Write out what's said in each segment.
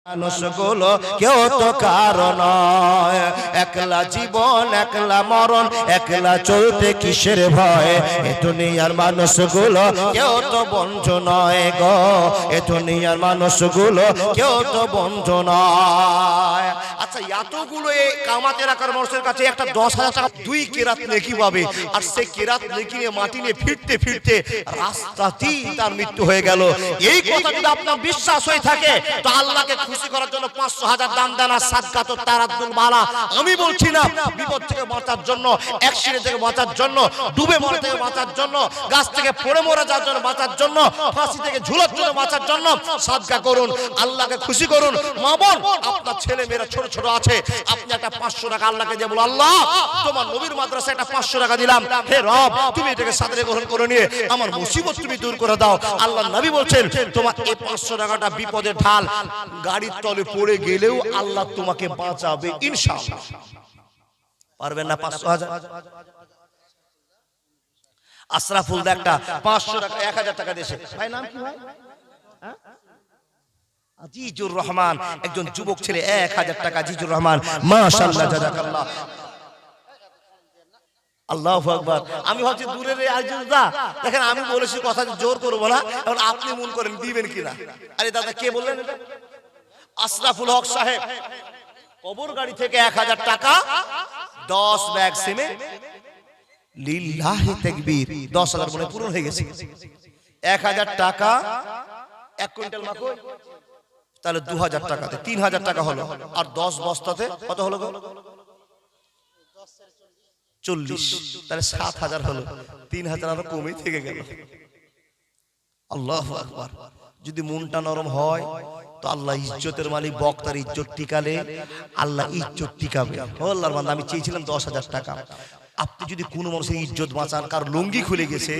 মানুষগুলো কেউ তো কারণ একলা জীবন একলা মরণ একলা চলতে কিসের ভয় এ দুনিয়ার মানুষগুলো কেউ তো বন্ধু নয় গো এ দুনিয়ার মানুষগুলো কেউ তো বন্ধু নয়। আচ্ছা এতগুলো এই কামাতে রাখার মানুষের কাছে একটা 10,000 টাকা 2 কেরাত নেকি পাবে আর সেই কেরাত নেকি নিয়ে মাটি নিয়ে ফিরতে ফিরতে রাস্তাতেই তার মৃত্যু হয়ে গেল। এই কথা যদি আপনার বিশ্বাস হয়ে থাকে তো আল্লাহকে খুশি করার জন্য 500,000 দান দেন আর সাদকাত ও তারাদ্দুল বালা। আমি বলছি না বিপদ থেকে বাঁচার জন্য, অ্যাক্সিডেন্ট থেকে বাঁচার জন্য, ডুবে মরা থেকে বাঁচার জন্য, গাছ থেকে পড়ে মরে যাওয়ার জন্য বাঁচার জন্য, ফাঁসি থেকে ঝুলার জন্য বাঁচার জন্য সাদকা করুন, আল্লাহকে খুশি করুন। মা বোন আপনার ছেলে মেয়েরা ছোট ছোট আছে, আপনি একটা 500 টাকা আল্লাহকে দিয়ে বলুন, আল্লাহ তোমার নবীর মাদ্রাসায় একটা 500 টাকা দিলাম, হে রব তুমি এটাকে সাদরে গ্রহণ করে নিয়ে আমার মুসিবত তুমি দূর করে দাও। আল্লাহ নবী বলছেন তোমার এই 500 টাকাটা বিপদের ঢাল, গাড়ির তলে পড়ে গেলেও আল্লাহ তোমাকে বাঁচাবে ইনশাআল্লাহ। পারবেন না 500,000? আশরাফুল দা একটা 500 টাকা 1000 টাকা দিয়েছে। ভাই নাম কি ভাই? আজিজুর রহমান, একজন যুবক ছেলে 1000 টাকা। আজিজুর রহমান মাশাআল্লাহ জাযাকাল্লাহ। আল্লাহু আকবার। আমি ভাবছি দূরের এই আজিজুর দা, দেখেন আমি বলেছি কথা জোর করব না, এখন আপনি মন করেন দিবেন কিনা। আরে দাদা কে বললেন এটা? আশরাফুল হক সাহেব কবর গাড়ি থেকে 1000 টাকা 10 ব্যাগ সিমেন্ট লিল্লাহি তাকবীর 10,000 মনে পূরণ হয়ে গেছে। 1000 টাকা 1 কুইন্টাল মাখন তাহলে 2000 টাকাতে 3000 টাকা হলো, আর 10 বস্তাতে কত হলো গো? 40, তাহলে 7000 হলো। 3000 আরো কমে থেকে গেল। আল্লাহু আকবার। যদি মনটা নরম হয় তো আল্লাহ ইজ্জতের মালিক, বক্তার ইজ্জত টিকালে আল্লাহ ইজ্জত টিকাবে। আল্লাহর বান্দা আমি চেয়েছিলাম 10,000 টাকা। আপনি যদি কোনো মানুষের ইজ্জত বাঁচান, কার লুঙ্গি খুলে গেছে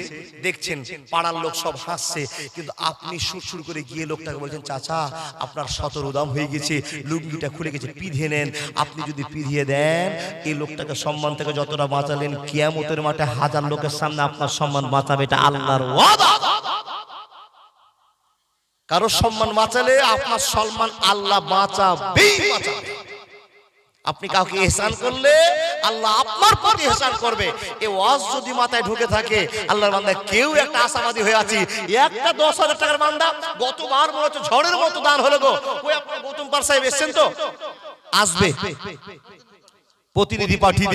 দেখছেন পাড়ার লোক সব হাসছে, কিন্তু আপনি সুরসুর করে গিয়ে লোকটাকে বলছেন চাচা আপনার 17 দাম হয়ে গেছে, লুঙ্গিটা খুলে গেছে পিঁধিয়ে নেন। আপনি যদি পিঁধিয়ে দেন এই লোকটাকে সম্মান থেকে যতটা বাঁচালেন, কিয়ামতের মাঠে 1000 লোকের সামনে আপনার সম্মান বাঁচাবে, এটা আল্লাহর ওয়াদা। কারো সম্মান বাঁচালে আপনার সম্মান আল্লাহ বাঁচাবেই বাঁচাবে। আপনি কাউকে ইহসান করলে আল্লাহ আপনার প্রতি ইহসান করবে। এই ওয়াজ যদি মাথায় ঢুকে থাকে, আল্লাহর বান্দা কেউ একটা আশাবাদী হয়ে আছি, একটা 10,000 টাকার বান্দা গতবার মনে হচ্ছে ঝড়ের মতো দান হলো গো। ওই আপনার গৌতম পার সাহেব এসেছেন তো, আসবে প্রতিনিধি পাঠিয়ে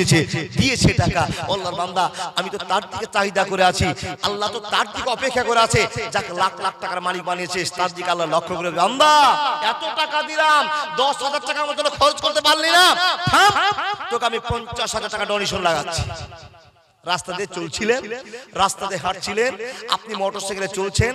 দিয়েছে টাকা। আল্লাহর বান্দা আমি তো তার দিকে চাহিদা করে আছি, আল্লাহ তো তার দিকে অপেক্ষা করে আছে, যাকে লাখ লাখ টাকার মালিক বানিয়েছে তার দিকে আল্লাহ লক্ষ্য করে, বান্দা এত টাকা দিলাম 10,000 টাকা আমার জন্য খরচ করতে পারলি না, তোকে আমি 50,000 টাকা ডোনেশন লাগাচ্ছি। রাস্তা দিয়ে চলছিলেন, রাস্তা দিয়ে হাঁটছিলেন, আপনি মোটরসাইকেলে চলছেন,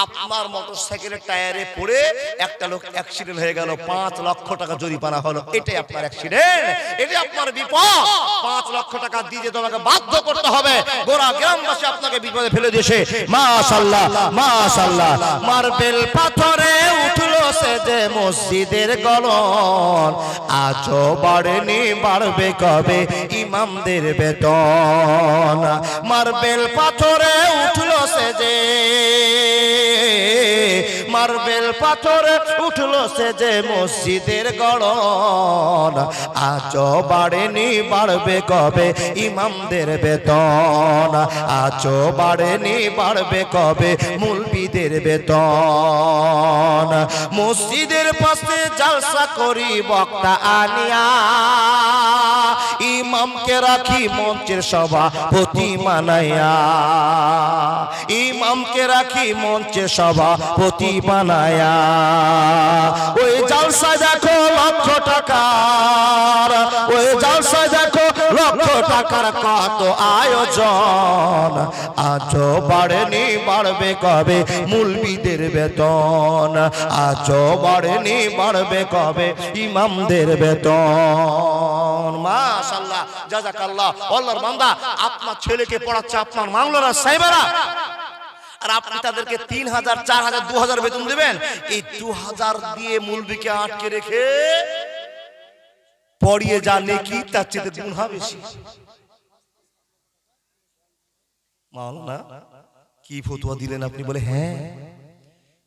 আপনার মোটরসাইকেলের টায়ারে পড়ে একটা লোক অ্যাক্সিডেন্ট হয়ে গেল, 5 লক্ষ টাকা জরিমানা হলো। এটাই আপনার অ্যাক্সিডেন্ট, এটাই আপনার বিপদ। 5 লক্ষ টাকা দিয়ে তোমাকে বাধ্য করতে হবে। গোরা গ্রামবাসী আপনাকে বিপদে ফেলে দিয়েছে। মাশাআল্লাহ মাশাআল্লাহ। মার্বেল পাথরে উঠলো সে যে মসজিদের গলন, আজও বাড়েনি বাড়বে কবে ইমামদের বেতন। মার্বেল পাথরে উঠলো সে যে, মার্বেল পাথরে উঠলো সে যে মসজিদের গড়ন, আজও বাড়েনি বাড়বে কবে ইমামদের বেতন, আজও বাড়েনি বাড়বে কবে মুলবিদের বেতন। মসজিদের পাশে জালসা করি বক্তা আনিয়া, ইমামকে রাখি মঞ্চের সভাপতি বানায়া, ইমামকে রাখি মঞ্চের সভাপতি বানায়া। ওই জালসা দেখো লক্ষ টাকার, ওই জালসা দেখো লক্ষ টাকার কত আয়োজন, আজও বাড়েনি বাড়বে কবে মুলবিদের বেতন, আজও বাড়েনি বাড়বে কবে ইমামদের বেতন। মাশাআল্লাহ জাযাকাল্লাহ। আল্লাহর বান্দা আপনার ছেলেকে পড়াচ্ছে আপনার মাওলানা সাহেবেরা, আর আপনি তাদেরকে 3,000 4,000 2,000 বেতন দিবেন। এই 2,000 দিয়ে মুলবিকে আটকে রেখে পড়িয়ে যা নেকি তার চেয়ে গুনাহ বেশি। মাওলানা কি ফতোয়া দিলেন আপনি? বলে হ্যাঁ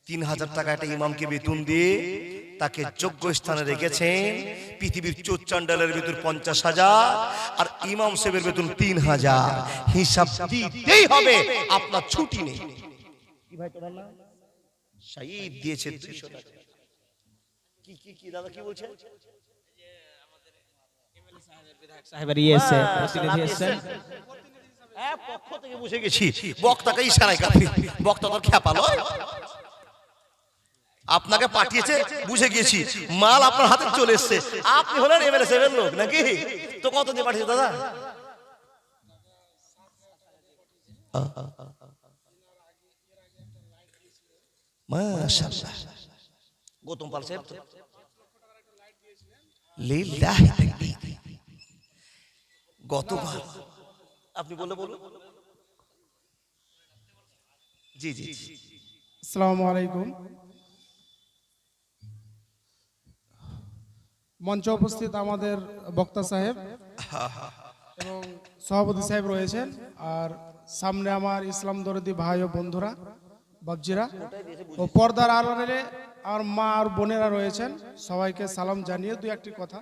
3,000 টাকা একটা ইমামকে বেতন দিয়ে তাকে যোগ্য স্থানে রেখেছেন। পৃথিবীর চোরচান্ডালের বেতন 50,000 আর ইমাম সাহেবের বেতন 3,000। হিসাব দিতেই হবে, আপনার ছুটি নেই। কি ভাই তোমার নাম? শহীদ দিয়েছে 200 টাকা। কি দাদা কি বলছেন? সাহেবের ইয়েছে প্রতিনিধি এসেছেন, পক্ষ থেকে বুঝে গেছি, বক্তাকে ইশারায় কাঁপি, বক্তা তো খেপালো, আপনাকে পাঠিয়েছে বুঝে গেছি, মাল আপনার হাতে চলে এসছে, আপনি হলেন এমএলএ সাহেবের লোক নাকি? তো কত দিয়ে পাঠিয়েছে দাদা? মাশাআল্লাহ, গৌতম পাল সাহেব তো লিল্লাহি তাকবীর। গতবার আপনি বলুন। জি জি, আসসালামু আলাইকুম। মঞ্চে উপস্থিত আমাদের বক্তা সাহেব এবং সভাপতি সাহেব রয়েছেন, আর সামনে আমার ইসলাম দরদি ভাই ও বন্ধুরা, বাবজিরা ও পর্দার আড়ালে আর মা আর বোনেরা রয়েছেন। সবাইকে সালাম জানিয়ে দুই একটি কথা।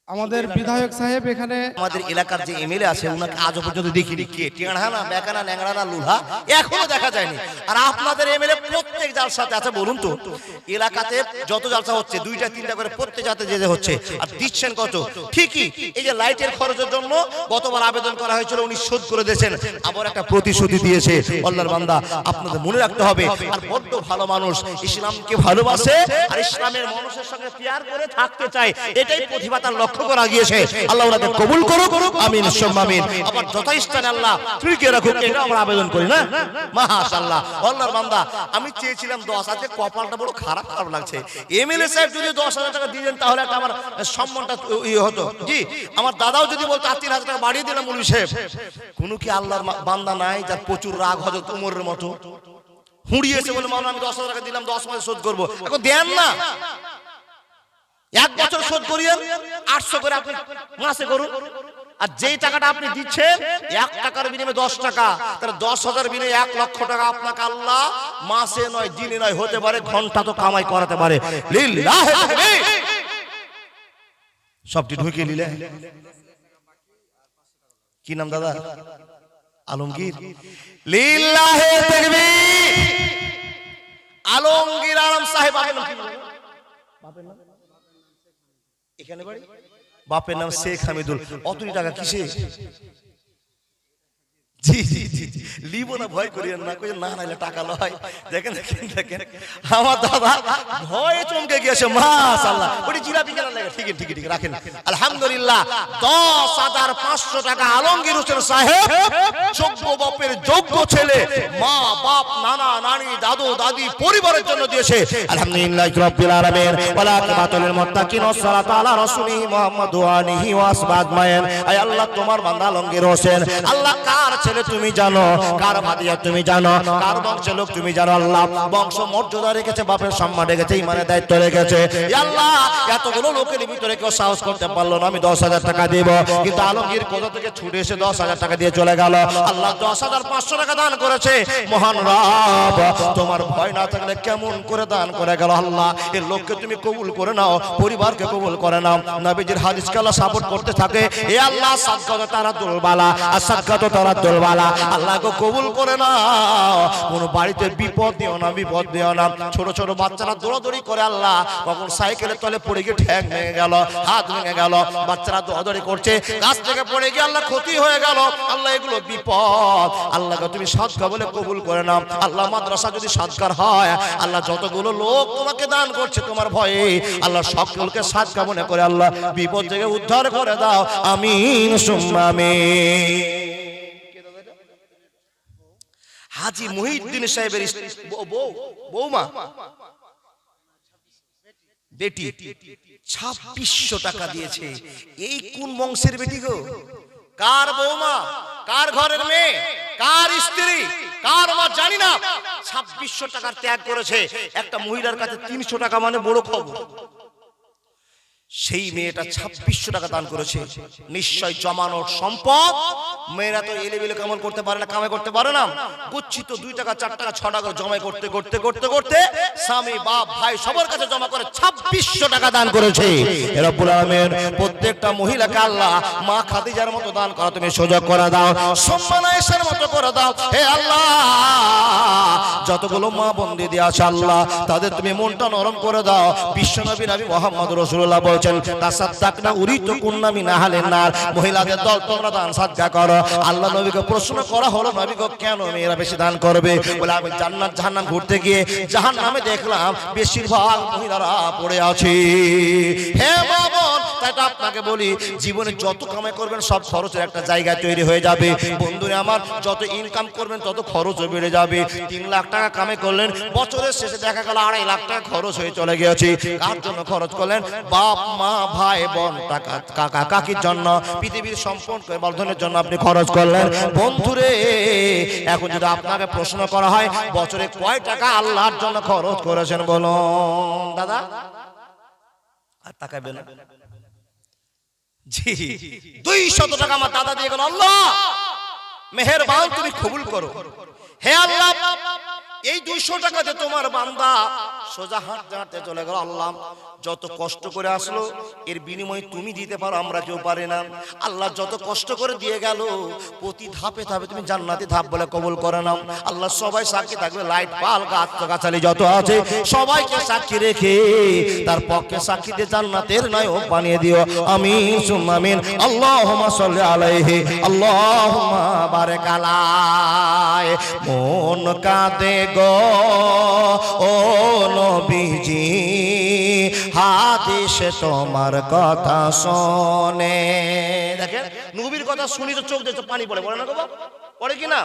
আমাদের বিধায়ক সাহেব এখানে, আমাদের এলাকার যে এমএলএ আছে উনাকে আজও পর্যন্ত দেখিনি। কে টেঁড়া না বেকানা ন্যাংরা না লুহা এখনো দেখা যায়নি। আর আপনাদের এমএলএ প্রত্যেক জালসাতে আছে। বলুন তো, এলাকাতে যত জালসা হচ্ছে 2টা 3টা করে প্রত্যেক জাতে যে হচ্ছে, আর দিচ্ছেন কত? ঠিকই, এই যে লাইটের খরচের জন্য গতবার আবেদন করা হয়েছিল, উনি শোধ করে দিয়েছেন, আবার একটা প্রতিশ্রুতি দিয়েছে। আল্লাহর বান্দা, আপনাদের মনে রাখতে হবে। আর বড্ড ভালো মানুষ, ইসলামকে ভালোবাসে আর ইসলামের মানুষের সঙ্গে পেয়ার করে থাকতে চায়, এটাই প্রতিভা তার লক্ষ্য করা গিয়েছে। আল্লাহ ওনাকে কবুল করুক, আমিন সুম্মা আমিন। আবার যথাস্থানে আল্লাহ ফিরিয়ে রাখুক, এটা আমরা আবেদন করি না? মাশাআল্লাহ, আল্লাহর বান্দা, আমি চেয়েছিলাম 10, আজকে কপালটা বড় খারাপ লাগছে। এমএলএ সাহেব যদি 10,000 টাকা দিতেন তাহলে একটা আমার সম্মানটা হতো। জি, আমার দাদাও যদি বলতো 3,000 টাকা বাড়িয়ে দিলাম মৌলভী সাহেব। কোনো কি আল্লাহর বান্দা নাই যার প্রচুর রাগ হযরত উমরের মতো হুঁড়িয়েছে বলে মাওলানা আমি 10,000 টাকা দিলাম, 10 মাসে শোধ করবো? এখন দেন না, 1 বছর শোধ করিয়েন, 800 করে আপনি মাসে করুন। আর যেই টাকাটা আপনি দিচ্ছেন 1 টাকার বিনিময়ে 10 টাকা, তাহলে 10,000 বিনিময়ে 1 লক্ষ টাকা আপনাকে আল্লাহ মাসে নয় দিনে নয় হতে পারে ঘন্টা তো কামাই করাতে পারে। লিল্লাহি তাকবীর। সবটি ঢুকিয়ে নিলে। কি নাম দাদা? আলমগীর। লিল্লাহি তাকবীর। আলমগীর আলম সাহেব। বাপের নাম এখানে বাড়ি, বাপের নাম শেখ হামিদুল। অতই টাকা কিসে? জি জি জি, লিবো না, ভয় করিয়েন না, কই না নাইলে টাকা লয়। দেখেন দেখেন দেখেন, আমার দাদা ভয়ে চমকে গিয়েছে। মাশাআল্লাহ, ওটি জিলাপি কেনা লাগে। ঠিক ঠিক ঠিক, রাখেন। আলহামদুলিল্লাহ, 10,500 টাকা আলমগীর হোসেন সাহেব, যোগ্য বাপের যোগ্য ছেলে, মা বাপ নানা নানি দাদু দাদি পরিবারের জন্য দিয়েছে। আলহামদুলিল্লাহ রাব্বিল আলামিন, ওয়ালা আকিবাতুল মুত্তাকিন ওয়াসসালাতু আলা রাসূলিহি মুহাম্মাদ ওয়া আলিহি ওয়া আসহাবিহি আজমাইন। আয় আল্লাহ, তোমার বান্দা আলমগীর হোসেন, আল্লাহ কার ছেলে তুমি জানো, কার ভাতিজা তুমি জানো, কার বংশের লোক তুমি জানো। আল্লাহ বংশ মর্যাদা রেখেছে, বাপের সম্মান রেখেছে, ইমানের দায়িত্ব রেখেছে। আল্লাহ, এতগুলো লোকের ভিতরে কেউ সাহস করতে পারলো না আমি 10,000 টাকা দিব, কিন্তু আলমগীর কোথা থেকে ছুটে এসে 10,000 টাকা দিয়ে চলে গেল। আল্লাহ 10,500 টাকা দান করেছে। মহান রব, তোমার ভয় না থাকলে কেমন করে দান করে গেল। আল্লাহ, এই লোককে তুমি কবুল করে নাও, পরিবারকে কবুল করে নাও। নবীজির হাদিসকে আল্লাহ সাপোর্ট করতে থাকে। এ আল্লাহ, সাদকাত তারাতুল বালা, আসাদকাত তারাতুল বালা, আল্লাহকে কবুল করে নাও। কোন বাড়িতে বিপদ দিও না, বিপদ দিও না। ছোট ছোট বাচ্চারা দৌড়াদৌড়ি করে, আল্লাহ কখন সাইকেলের তলে পড়ে গিয়ে ঠ্যাং ভেঙে গেল, হাত ভেঙে গেল, বাচ্চারা দৌড়াদৌড়ি করছে, গাছ থেকে পড়ে গিয়ে আল্লাহ ক্ষতি হয়ে গেল। আল্লাহ, এগুলো বিপদ, আল্লাহকে তুমি সাদকা বলে কবুল করে নাও। আল্লাহ, মাদ্রাসা যদি সাদকার হয়, আল্লাহ যতগুলো লোক তোমাকে দান করছে তোমার ভয়ে, আল্লাহ সকলকে সাদকা মনে করে আল্লাহ বিপদ থেকে উদ্ধার করে দাও। আমিন সুম্মা আমিন। হাজী মহিউদ্দিন সাহেবের বৌমা বেটি 2600 টাকা দিয়েছে। এই কোন বংশের বেটি গো? কার বৌমা, কার ঘরের মেয়ে, কার স্ত্রী, কার মা জানি না, 2600 টাকার ত্যাগ করেছে। একটা মহিলার কাছে 300 টাকা মানে বড় খবর। সেই মেয়েটা 2600 টাকা দান করেছে। নিশ্চয় জমানোর সম্পদ। মেয়েরা তো এলেবেলে কামাল করতে পারে না, কামাই করতে পারে না, গচ্ছিত 2 টাকা 4 টাকা 6 টাকা জমাই করতে করতে করতে করতে স্বামী বাপ ভাই সবার কাছে জমা করে 2600 টাকা দান করেছে। রব্বুল আলামিন প্রত্যেকটা মহিলাকে আল্লাহ মা খাদিজার মতো দান করা তুমি সুযোগ করে দাও, সম্মান আয়েশার মতো করে দাও। হে আল্লাহ, যতগুলো মা বন্দি দিয়ে আছে আল্লাহ, তাদের তুমি মনটা নরম করে দাও। বিশ্বনবী নবী মুহাম্মদ রাসূলুল্লাহ বলেছেন, তাসাদদাকনা উরিতু কুন্না মিন আহলিন নার, মহিলাদের দল তোমরা দান সাদকা করো। আল্লাহ নবীকে প্রশ্ন করা হলো, নবী গো কেন মেয়েরা বেশি দান করবে? বলে আমি জান্নাত জাহান্নাম ঘুরতে গিয়ে জাহান্নামে দেখলাম বেশিরভাগ মহিলারা পড়ে আছে। হে মা বোন, তাই তো আপনাকে বলি, জীবনে যত কামাই করবেন সব খরচের একটা জায়গা তৈরি হয়ে যাবে। বন্ধুরা আমার, যত ইনকাম করবেন তত খরচও বেড়ে যাবে। 3 লাখ টাকা কামাই করলেন, বছরের শেষে দেখা গেল 2.5 লাখ টাকা খরচ হয়ে চলে গিয়েছে। কার জন্য খরচ করলেন? বাপ মা ভাই বোন টাকা কাকা কাকির জন্য, পৃথিবীর সম্পর্ক বর্ধনের জন্য আপনি খরচ করলেন। বন্ধুরে, এখন যদি আপনাকে প্রশ্ন করা হয় বছরে কয় টাকা আল্লাহর জন্য খরচ করেছেন বলুন দাদা? আর তাকাবেন না। জি 200 টাকা আমার দাদা দিয়ে গেল। আল্লাহ মেহেরবান, তুমি কবুল করো। হে আল্লাহ, এই 200 টাকাতে তোমার বান্দা সোজা হাঁটতে হাঁটতে চলে গেল। আল্লাহ যত কষ্ট করে আসলো এর বিনিময়ে তুমি দিতে পারো, আমরা কেউ পারি না। আল্লাহ যত কষ্ট করে দিয়ে গেল, প্রতি ধাপে ধাপে তুমি জান্নাতি ধাপ বলে কবুল করে নাও। আল্লাহ সবাই সাক্ষী থাকবে, লাইট পাল গাছ গাছালি যত আছে সবাইকে সাক্ষী রেখে তার পক্ষে সাক্ষীতে জান্নাতের নায়ক বানিয়ে দিও। আমিন সুম্মা আমিন। আল্লাহুম্মা সাল্লি আলাইহি আল্লাহুম্মা বারিক আলাইহি। মন কাঁদে গো ও নবীজি, হাদিস তোমার কথা শোনে। দেখেন নবীর কথা শুনি তো চোখ দিয়ে পানি পড়ে, পড়ে না গো? পড়ে কি না?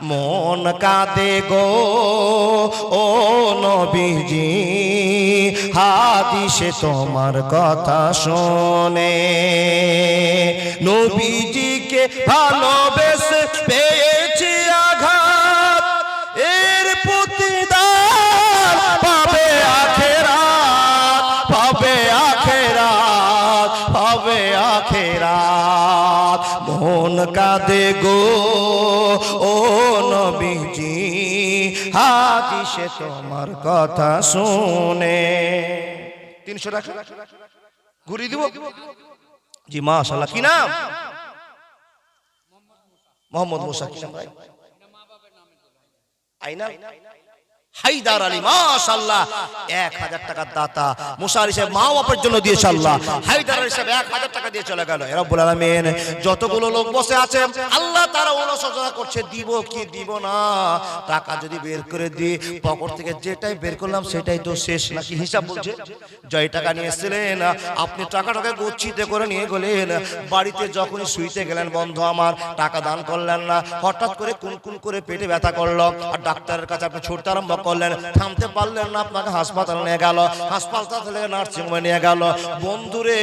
মন কাঁদে গো ও নবীজি, হাদিস তোমার কথা শোনে। নবীজিকে ভালোবেসে পেয়েছি আঘাত, এর প্রতিদান পাবে আখেরাত, পাবে আখেরাত, পাবে আখেরাত। মন কাঁদে গো ও নবীজি, হাদিসে তোমার কথা শুনে। 300 টাকা ঘুরিয়ে দিব। জি মাশাআল্লাহ। কি নাম? মোহাম্মদ মুসা। কি নাম ভাই? আইনা হায়দার আলী। মাশাআল্লাহ, 1000 টাকার দাতা। মুসা আলী সাহেব মা বাপের জন্য দিয়েছে আল্লাহ, হায়দার আলী সাহেব 1000 টাকা দিয়ে চলে গেল। রব্বুল আলামিন যতগুলো লোক বসে আছে আল্লাহ তারা অনুশোচনা করছে, দিব কি দিব না। টাকা যদি বের করে দিই পকেট থেকে, যেটাই বের করলাম সেটাই তো শেষ নাকি হিসাব বলছে। জয় টাকা নিয়ে এসেছিলেন আপনি, টাকাটাকে গচ্ছিতে করে নিয়ে গেলেন বাড়িতে। যখনই শুইতে গেলেন বন্ধু আমার, টাকা দান করলেন না। হঠাৎ করে কুনকুন করে পেটে ব্যথা করলো, আর ডাক্তারের কাছে আপনি ছুটতে আরম্ভ করলেন, থামতে পারলেন না, আপনাকে হাসপাতালে নিয়ে গেল, হাসপাতাল থেকে নার্সিং হোমে নিয়ে গেল। বন্ধুরে,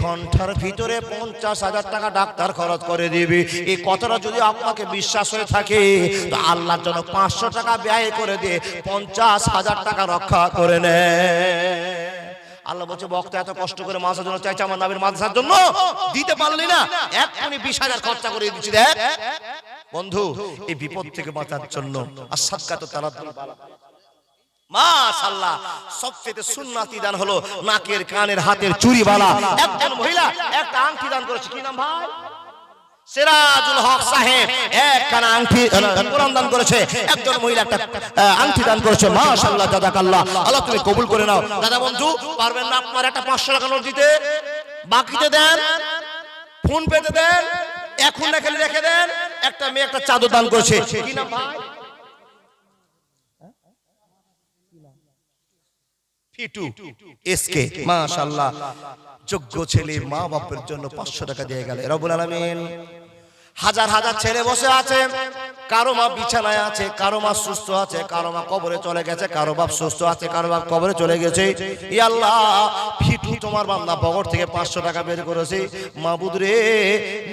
ঘন্টার ভিতরে 50,000 টাকা ডাক্তার খরচ করে দিবি। এই কথাটা যদি আপনাকে বিশ্বাস হয়ে থাকে তো আল্লাহর জন্য 500 টাকা ব্যয় করে দিয়ে 50,000 টাকা রক্ষা করে নে। আল্লাহ বলছে, বক্তা এত কষ্ট করে মাদ্রাসার জন্য চাইছে, আমার নবীর মাদ্রাসার জন্য দিতে পারলি না, এখনই 20,000 খরচা করে দিচ্ছি। দেখ বন্ধু, এই বিপদ থেকে বাঁচার জন্য আসাদকাত তারাদ্দুল বালা। মাশাআল্লাহ, সবচেয়ে সুন্নাতি দান হলো নাকের কানের হাতের চুড়িওয়ালা। একজন মহিলা একটা আংটি দান করেছে। কি নাম ভাই? সিরাজুল হক সাহেব একখানা আংটি কোরআন দান করেছে। একজন মহিলা একটা আংটি দান করেছে। মাশাআল্লাহ, জাযাকাল্লাহ, আল্লাহ তুমি কবুল করে নাও। দাদা বন্ধু, পারবেন না আপনার একটা 500 টাকা নোট দিতে? বাকিতে দেন, ফোন পেতে দেন, এখন রেখে দেন। একটা মেয়ে একটা চাদর দান করেছে। কি নাম ভাই? ফিটু এসকে। মাশাআল্লাহ, যোগ্য ছেলে মা বাপের জন্য 500 টাকা দিয়ে গেল। রব্বুল আলামিন হাজার হাজার ছেলে বসে আছে, কারো মা বিছানায় আছে, কারো মা সুস্থ আছে, কারো মা কবরে চলে গেছে, কারো বাপ সুস্থ আছে, কারো বাপ কবরে চলে গেছে। ই আল্লাহ, ফিটু তোমার বান্দা পকেট থেকে 500 টাকা বের করেছে। মাবুদ রে,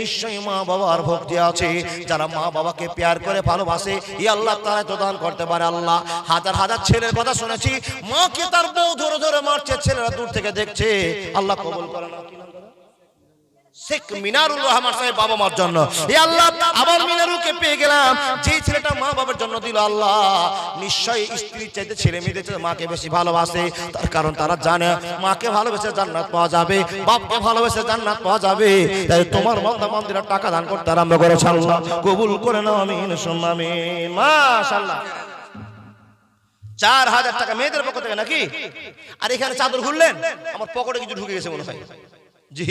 নিশ্চয়ই মা বাবার ভক্তি আছে, যারা মা বাবাকে প্যার করে ভালোবাসে, ই আল্লাহ তারা তো দান করতে পারে। আল্লাহ, হাজার হাজার ছেলের কথা শুনেছি, মাকে তার বউ ধরে ধরে মারছে, ছেলেরা দূর থেকে দেখছে। আল্লাহ কবুল করে না। শেখ মিনারুর রহমান সাহেব বাবা মার জন্য, এ আল্লাহ আবার মিনারুকে পেয়ে গেলাম, যে ছেলেটা মা বাবার জন্য দিল। আল্লাহ, নিশ্চয়ই স্ত্রীর চাইতে ছেলে মেয়েদের চাইতে মাকে বেশি ভালোবাসে, তার কারণ তারা জানে মাকে ভালোবেসে জান্নাত পাওয়া যাবে, বাপকে ভালোবেসে জান্নাত পাওয়া যাবে। তাই তোমার বান্দা বান্দীরা টাকা দান করতে আরম্ভ করেছে। আল্লাহ কবুল করে নাও, আমিন সুম্মা আমিন। মাশাআল্লাহ, 4000 টাকা মেয়েদের পক্ষ থেকে নাকি? আর এখানে চাদর ঘুরলেন, আমার পকেটে কিছু ঢুকে গেছে মনে হয়। জি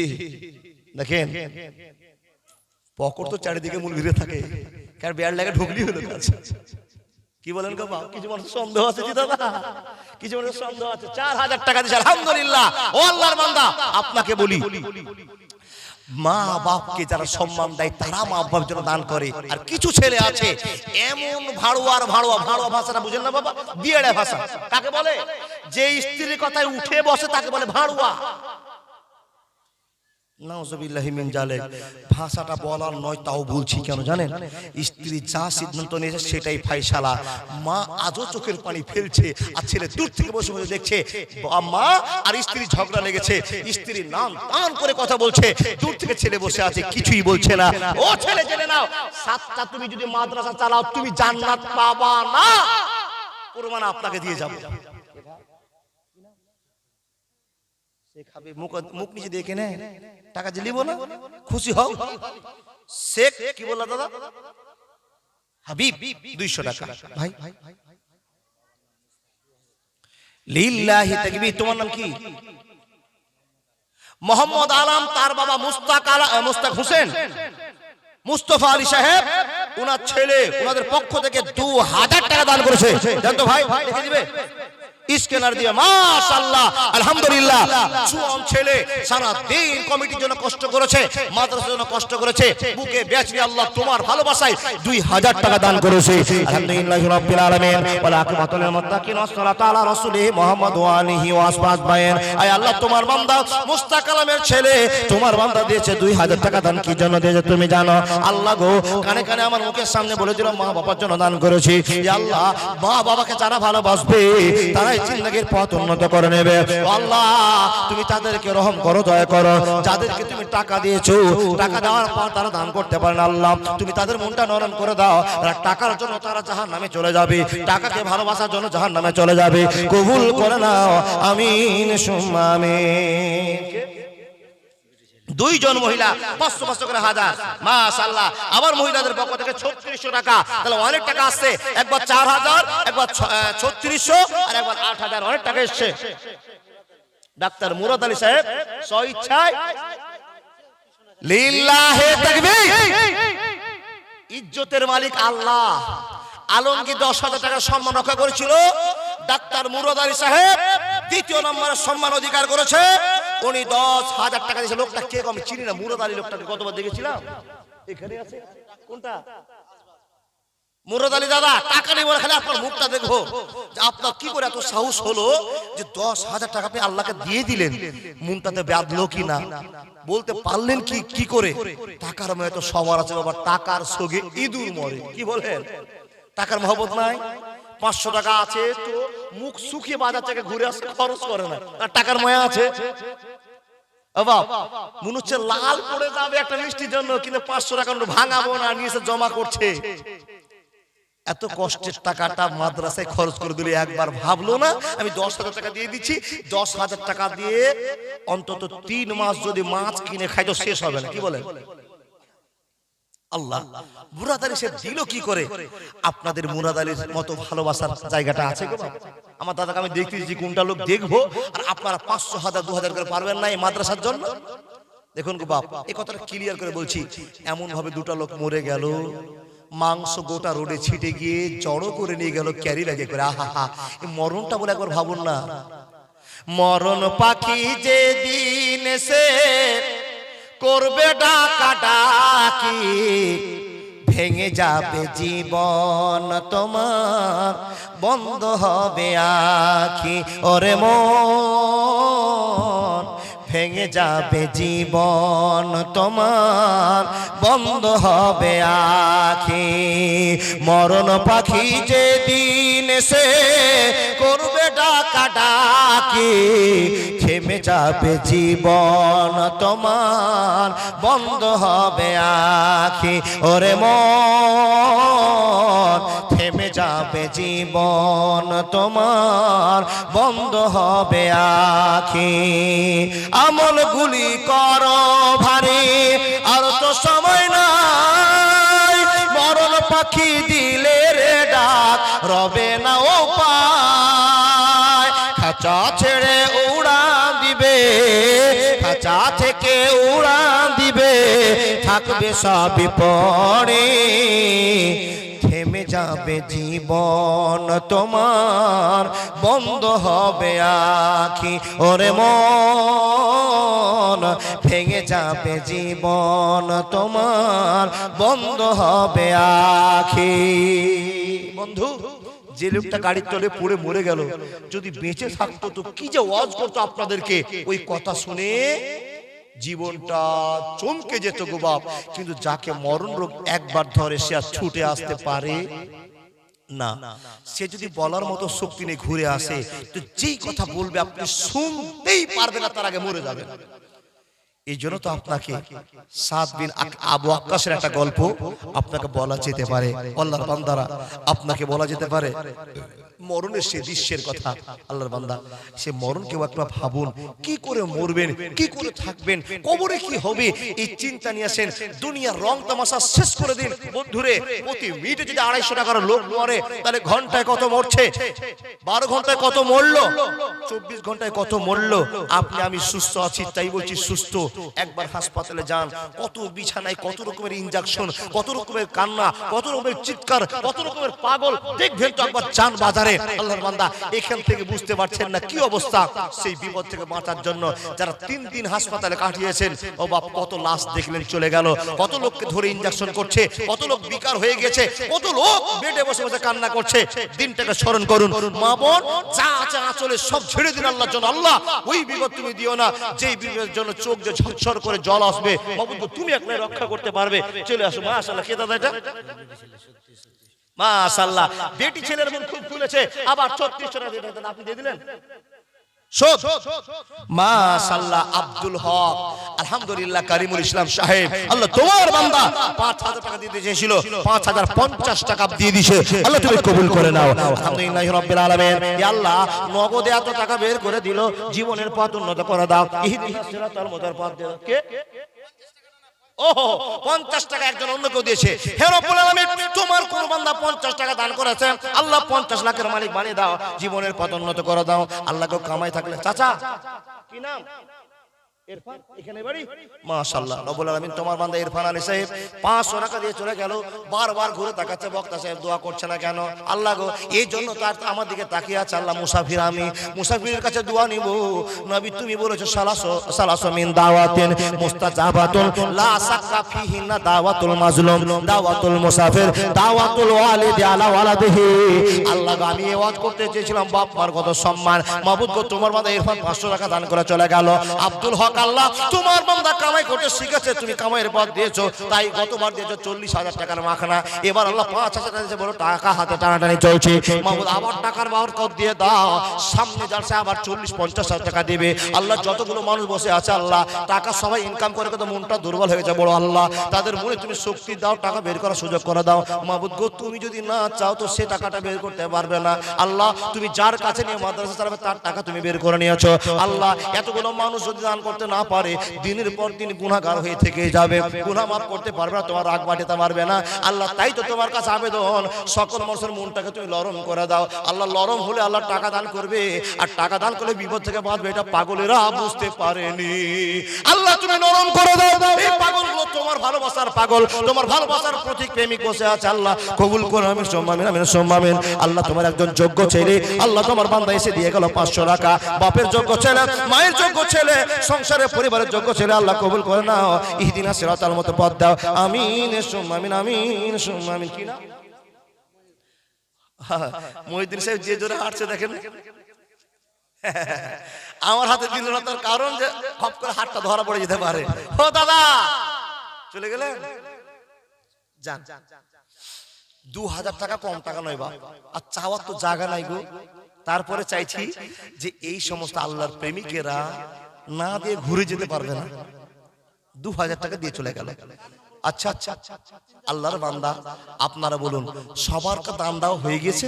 দেখেন, পকেট তো চারিদিকে মূল ঘিরে থাকে, কার বেয়ার লাগে ঢুকলি হলো কাজ। কি বলেন গো বাপ? কিছু মানুষ সন্দেহ আছে জি দাদা, কিছু মানুষ সন্দেহ আছে। 4000 টাকা দিয়েছে, আলহামদুলিল্লাহ। ও আল্লাহর বান্দা, আপনাকে বলি, মা বাপকে যারা সম্মান দেয় তারা মা বাবার জন্য দান করে। আর কিছু ছেলে আছে এমন ভাড়ুয়া ভাষাটা বুঝেন না বাবা, বিয়েড়া ভাষা কাকে বলে? যে স্ত্রীর কথায় উঠে বসে তাকে বলে ভাড়ুয়া। নাউজুবিল্লাহি মিন জালিক, ভাষাটা বলার নয়, তাও বলছি কেন জানেন? স্ত্রী যা সিদ্ধান্ত নিয়েছে সেটাই ফায়সালা। মা আজও চোখের পানি ফেলছে, আর ছেলে দূর থেকে বসে বসে দেখছে মা আর স্ত্রী ঝগড়া লেগেছে, স্ত্রী নাম টান করে কথা বলছে, দূর থেকে ছেলে বসে আছে, কিছুই বলছে না। ও ছেলে, জেনে নাও, 7টা তুমি যদি মাদ্রাসা চালাও তুমি জান্নাত পাবা না, প্রমাণ আপনাকে দিয়ে যাবো। খাবে মুখ নিচে দেখে নে, টাকা দিলিব না, খুশি হও। শেখ কি বললা দাদা? হাবিব 200 টাকা। ভাই লিল্লাহি তাকবীর। তোমার নাম কি? মোহাম্মদ আলম, তার বাবা মুস্তাক হোসেন, মুস্তফা আলী সাহেব, ওনার ছেলে ওনাদের পক্ষ থেকে 2000 টাকা দান করেছে। জান তো ভাই, দেখে দিবে স্ক্যানার দিয়ে। মাশাআল্লাহ, আলহামদুলিল্লাহ। জুয়ান ছেলে সারা দিন কমিটির জন্য কষ্ট করেছে, মাদ্রাসার জন্য কষ্ট করেছে, বুকে ব্যাচ নিয়ে আল্লাহ তোমার ভালোবাসায় 2000 টাকা দান করেছে। আলহামদুলিল্লাহি রাব্বিল আলামিন, ওয়া আকিবাতুল মুত্তাকিন ওয়াসসালাতু আলা রাসূলিহি মুহাম্মদ ওয়া আলিহি ওয়া আসহাবিহি। আয় আল্লাহ, তোমার বান্দা মুস্তাক আলমের ছেলে তোমার বান্দা দিয়েছে 2000 টাকা দান। কি জন্য দিয়েছে তুমি জানো? আল্লাহ গো, কানে কানে আমার মুখের সামনে বলে দিল মা বাবার জন্য দান করেছি। ইয়া আল্লাহ, মা বাবাকে যারা ভালোবাসবে তারা জিন্দেগীর পথ উন্নত করে নেবে। আল্লাহ, তুমি তাদেরকে রহম করো, দয়া করো। যাদেরকে তুমি টাকা দিয়েছো, টাকা দেওয়ার পর তারা দান করতে পারে না, আল্লাহ তুমি তাদের মনটা নরম করে দাও। টাকার জন্য তারা জাহান্নামে চলে যাবে, টাকাকে ভালোবাসার জন্য জাহান্নামে চলে যাবে। কবুল করে নাও, আমিন সুম্মা আমিন। 2 জন মহিলা 500 করে হাজার। মাশাআল্লাহ। আবার মহিলাদের পক্ষ থেকে 3600 টাকা, তাহলে অনেক টাকা আসছে। একবার 4000, একবার 3600, আর একবার 8000, অনেক টাকা এসেছে। ডাক্তার মুরাদ আলী সাহেব স্বইচ্ছায়, লিল্লাহি তাকবীর, ইজ্জতের মালিক আল্লাহ। আলমগীর 10,000 টাকা সম্মান রক্ষা করেছিল, ডাক্তার মুরাদ আলী সাহেব 2য় নম্বরের সম্মান অধিকার করেছে। উনি 10,000 টাকা দিয়েছে। লোকটা কে? আমি চিনি না। মুরাদ আলী লোকটাকে কতবার দেখেছিলাম, এখানে আছে। কোনটা? মুরাদ আলী দাদা, টাকা নেই বলে খালি আপনার মুখটা দেখবো। আপনার কি করে এত সাহস হলো যে 10,000 টাকা আপনি আল্লাহকে দিয়ে দিলেন? মনটাতে বাঁধলো কি না, বলতে পারলেন কি করে? টাকার ময় তো সবার আছে বাবা, টাকার সঙ্গে ইঁদুর মরে। কি বলেন? টাকার মহব্বত নাই? 500 টাকা আছে তো মুখ শুকিয়ে বাজার থেকে ঘুরে আসে, খরচ করে না। আর টাকার ময়া আছে, মনে হচ্ছে লাল পড়ে যাবে একটা মিষ্টির জন্য, কিন্তু 500 টাকা ভাঙাবো না, নিয়ে জমা করছে। এত কষ্টের টাকাটা মাদ্রাসায় খরচ করে দিলে একবার ভাবলো না আমি 10,000 টাকা দিয়ে দিচ্ছি, 10,000 টাকা দিয়ে অন্তত 3 মাস যদি মাছ কিনে খাই তো শেষ হবে না। কি বলেন? আল্লাহ মুরাদ আলী সে দিল কি করে? আপনাদের মুরাদ আলীর মতো ভালোবাসার জায়গাটা আছে গো? আমার দাদাকে আমি দেখতেছি, কোনটা লোক দেখবো। আর আপনারা 500, 1000, 2000 করে পারবেন না এই মাদ্রাসার জন্য? দেখুন গো বাপ, এই কথাটা ক্লিয়ার করে বলছি। এমন ভাবে 2টা লোক মরে গেল, মাংস গোটা রোডে ছিটে গিয়ে জড়ো করে নিয়ে গেল ক্যারি ব্যাগে করে। আহা, এই মরণটা বলে একবার ভাবুন না। মরণ পাখি যে দিন সে করবে ডাকাডাকি, ভেঙে যাবে জীবন তোমার, বন্ধ হবে আখি। ওরে মন, ভেঙে যাবে জীবন তোমার, বন্ধ হবে আখি। মরণ পাখি যেদিন এসে করবে ডাকাডাকি, থেমে যাবে জীবন তোমার, বন্ধ হবে আখি। ওরে মন, থেমে যাবে জীবন তোমার, বন্ধ হবে আখি। আমলগুলি করো ভারী, আর তো সময় নাই, মরণ পাখি দিলে রে ডাক, রবে না ও পায়। খাঁচা ছেড়ে উড়ান দিবে, খাঁচা থেকে উড়ান দিবে, থাকবে সবই পড়ে, থেমে যাবে জীবন তোমার, বন্ধ হবে আখি। ওরে মন, ভেঙে যাবে জীবন তোমার, বন্ধ হবে আখি। বন্ধু, যে লোকটা গাড়ির তলে পড়ে মরে গেল, যদি বেঁচে থাকতো তো কি যে ওয়াজ করতো আপনাদেরকে, ওই কথা শুনে জীবনটা চমকে যেত গো বাপ। কিন্তু যাকে মরণ রোগ একবার ধরে সে আর ছুটে আসতে পারে না। সে যদি বলার মতো শক্তি নেই, ঘুরে আসে তো যেই কথা বলবে আপনি শুনতেই পারবে না, তার আগে মরে যাবেন। এই জন্য তো আপনাকে সাদ বিন আবু ওয়াক্কাসের একটা গল্প আপনাকে বলা যেতে পারে, আল্লাহর বান্দারা আপনাকে বলা যেতে পারে মরণের সে দৃশ্যের কথা। আল্লাহর বান্দা, সে মরণ কেউ একবার ভাবুন, কি করে মরবেন, কি করে থাকবেন, কবরে কি হবে, এই চিন্তা নিয়ে আসেন। দুনিয়ার রং তামাশা শেষ করে দিন বন্ধুরে। প্রতি মিনিটে যদি 250 টাকার লোক মরে, তাহলে ঘন্টায় কত মরছে? 12 ঘন্টায় কত মরলো? 24 ঘন্টায় কত মরলো? আপনি আমি সুস্থ আছি তাই বলছি সুস্থ। একবার হাসপাতালে যান, কত বিছানায় কত রকমের ইনজেকশন, কত রকমের কান্না, কত রকমের চিৎকার, কত রকমের পাগল, দেখবেন তো একবার যান বাজারে। আল্লাহর বান্দা, এখান থেকে বুঝতে পারছেন না কি অবস্থা। সেই বিপদ থেকে বাঁচার জন্য যারা 3 দিন হাসপাতালে কাটিয়েছেন, ও বাপ, কত লাশ দেখলেন চলে গেল, কত লোককে ধরে ইনজেকশন করছে, কত লোক বিকার হয়ে গেছে, কত লোক বেডে বসে বসে কান্না করছে। দিনটাকে স্মরণ করুন মা বোন, যা আছে আঁচলে সব ছেড়ে দিন আল্লাহর জন্য। আল্লাহ, ওই বিপদ তুমি দিও না যেই বিপদের জন্য চোখ যে ঝরঝর করে জল আসবে, বাবু তুমি একলাই রক্ষা করতে পারবে। চলে আসো। মাশাআল্লাহ, কে দাদা এটা? মাশাআল্লাহ, বেটি ছেলের মন খুব খুলেছে। আবার 36 টাকা দিয়ে দেন, আপনি দিয়ে দিলেন। মাশাআল্লাহ, আব্দুল হক, আলহামদুলিল্লাহ, কারিমুল ইসলাম সাহেব, আল্লাহ তোমার বান্দা 5000 টাকা দিতে চেয়েছিল, 5050 টাকা দিয়ে দিয়েছে। আল্লাহ তুমি কবুল করে নাও। আলহামদুলিল্লাহি রাব্বিল আলামিন। ইয়া আল্লাহ, নগদে এত টাকা বের করে দিল, জীবনের পথ উন্নত করে দাও। ইহদিনাস সিরাতাল মুস্তাকিম। কে? ওহো, 50 টাকা একজন অন্য কেউ দিয়েছে। হে রব্বুল আলামিন, তোমার কোন বান্দা 50 টাকা দান করেছে, আল্লাহ 50 লাখের মালিক বানিয়ে দাও, জীবনের পথ উন্নত করে দাও। আল্লাহকে কামাই থাকলে। চাচা কি নাম? ইরফান, এখানে বাড়ি। মাশাআল্লাহ, রব্বুল আলামিন তোমার বান্দা ইরফান আলী সাহেব 500 টাকা দিয়ে চলে গেল। বারবার ঘুরে তাকাচ্ছে, বক্তা সাহেব দোয়া করছে না কেন? আল্লাহ গো, এই জন্য তার আমার দিকে তাকিয়ে আছে। আল্লাহ, মুসাফির আমি, মুসাফিরের কাছে দোয়া নিব। নবী তুমি বলেছো সালাসু মিন দাওয়াতিন মুস্তাজাবাতুন লা সাক্কা ফিহিন্না দাওয়াতুল মাজলুম, দাওয়াতুল মুসাফির, দাওয়াতুল ওয়ালিদি আলা ওয়ালাদিহি। আল্লাহ গো, আমি এই ওয়াজ করতে চেয়েছিলাম, বাপ মার কত সম্মান। মাবুদ গো, তোমার বান্দা ইরফান 500 টাকা দান করে চলে গেল। আব্দুল হক, আল্লাহ তোমার বান্দা কামাই করতে শিখেছে, তুমি কামাইয়ের পথ দিয়েছো, তাই গতবার দিয়েছো 40,000 টাকার মাখনা, এবার আল্লাহ 5,000 টাকা দিয়েছে, বলো টাকা হাতে টানাটানি চলছে। মাহমুদ, আবার টাকার বরকত দিয়ে দাও, সামনে যাচ্ছে আবার 40-50,000 টাকা দিবে। আল্লাহ, যতগুলো মানুষ বসে আছে আল্লাহ, টাকা সবাই ইনকাম করে কিন্তু মনটা দুর্বল হয়ে গেছে বড় আল্লাহ, তাদের মনে তুমি শক্তি দাও, টাকা বের করার সুযোগ করে দাও। মাহমুদ গো, তুমি যদি না চাও তো সে টাকাটা বের করতে পারবে না। আল্লাহ, তুমি যার কাছে নিয়ে মাদ্রাসা চালাবে তার টাকা তুমি বের করে নিয়েছো। আল্লাহ, এতগুলো মানুষ যদি দান করতে না পারে, দিনের পর দিন গুনাহগার হয়ে থেকে যাবে, গুনাহ মাফ করতে পারবে না, তোমার রাগ বাড়াতে পারবে না। আল্লাহ, তাই তো তোমার কাছে আবেদন, সকল মানুষের মনটাকে তুমি নরম করে দাও। আল্লাহ, নরম হলে আল্লাহ টাকা দান করবে, আর টাকা দান করলে বিপদ থেকে বাঁচবে, এটা পাগলেরা বুঝতে পারেনি। আল্লাহ, তুমি নরম করে দাও। এই পাগলগুলো তোমার ভালোবাসার পাগল, তোমার ভালোবাসার প্রতীক প্রেমিক বসে আছে। আল্লাহ, কবুল করো। আমিন সুম্মা আমিন সুম্মা আমিন। আল্লাহ, তোমার একজন যোগ্য ছেলে, আল্লাহ তোমার বান্দা এসে দিয়ে গেল 500 টাকা। বাপের যোগ্য ছেলে, মায়ের যোগ্য ছেলে, সংসার সংসারে পরিবারের যোগ্য ছেলে আল্লাহ কবুল করে নাও। ইহদিনাস সিরাতাল মুস্তাকিম পথ দাও। আমিন সুম্মা আমিন, আমিন সুম্মা আমিন। কি না মহিউদ্দিন সাহেব যে জোরে হাঁটছে দেখেন, আমার হাতে দিল না, তার কারণ যে খপ করে হাতটা ধরা পড়ে যেতে পারে। ও দাদা চলে গেলেন, যান। 2000 টাকা কম টাকা নয় বা, আর চাওয়ার তো জায়গা নাই গো। তারপরে চাইছি যে এই সমস্ত আল্লাহর প্রেমিকেরা না দিয়ে ঘুরে যেতে পারবে না, 2000 টাকা দিয়ে চলে গেল। আচ্ছা আচ্ছা আল্লাহর বান্দা, আপনারা বলুন সবার দান দাও হয়ে গেছে?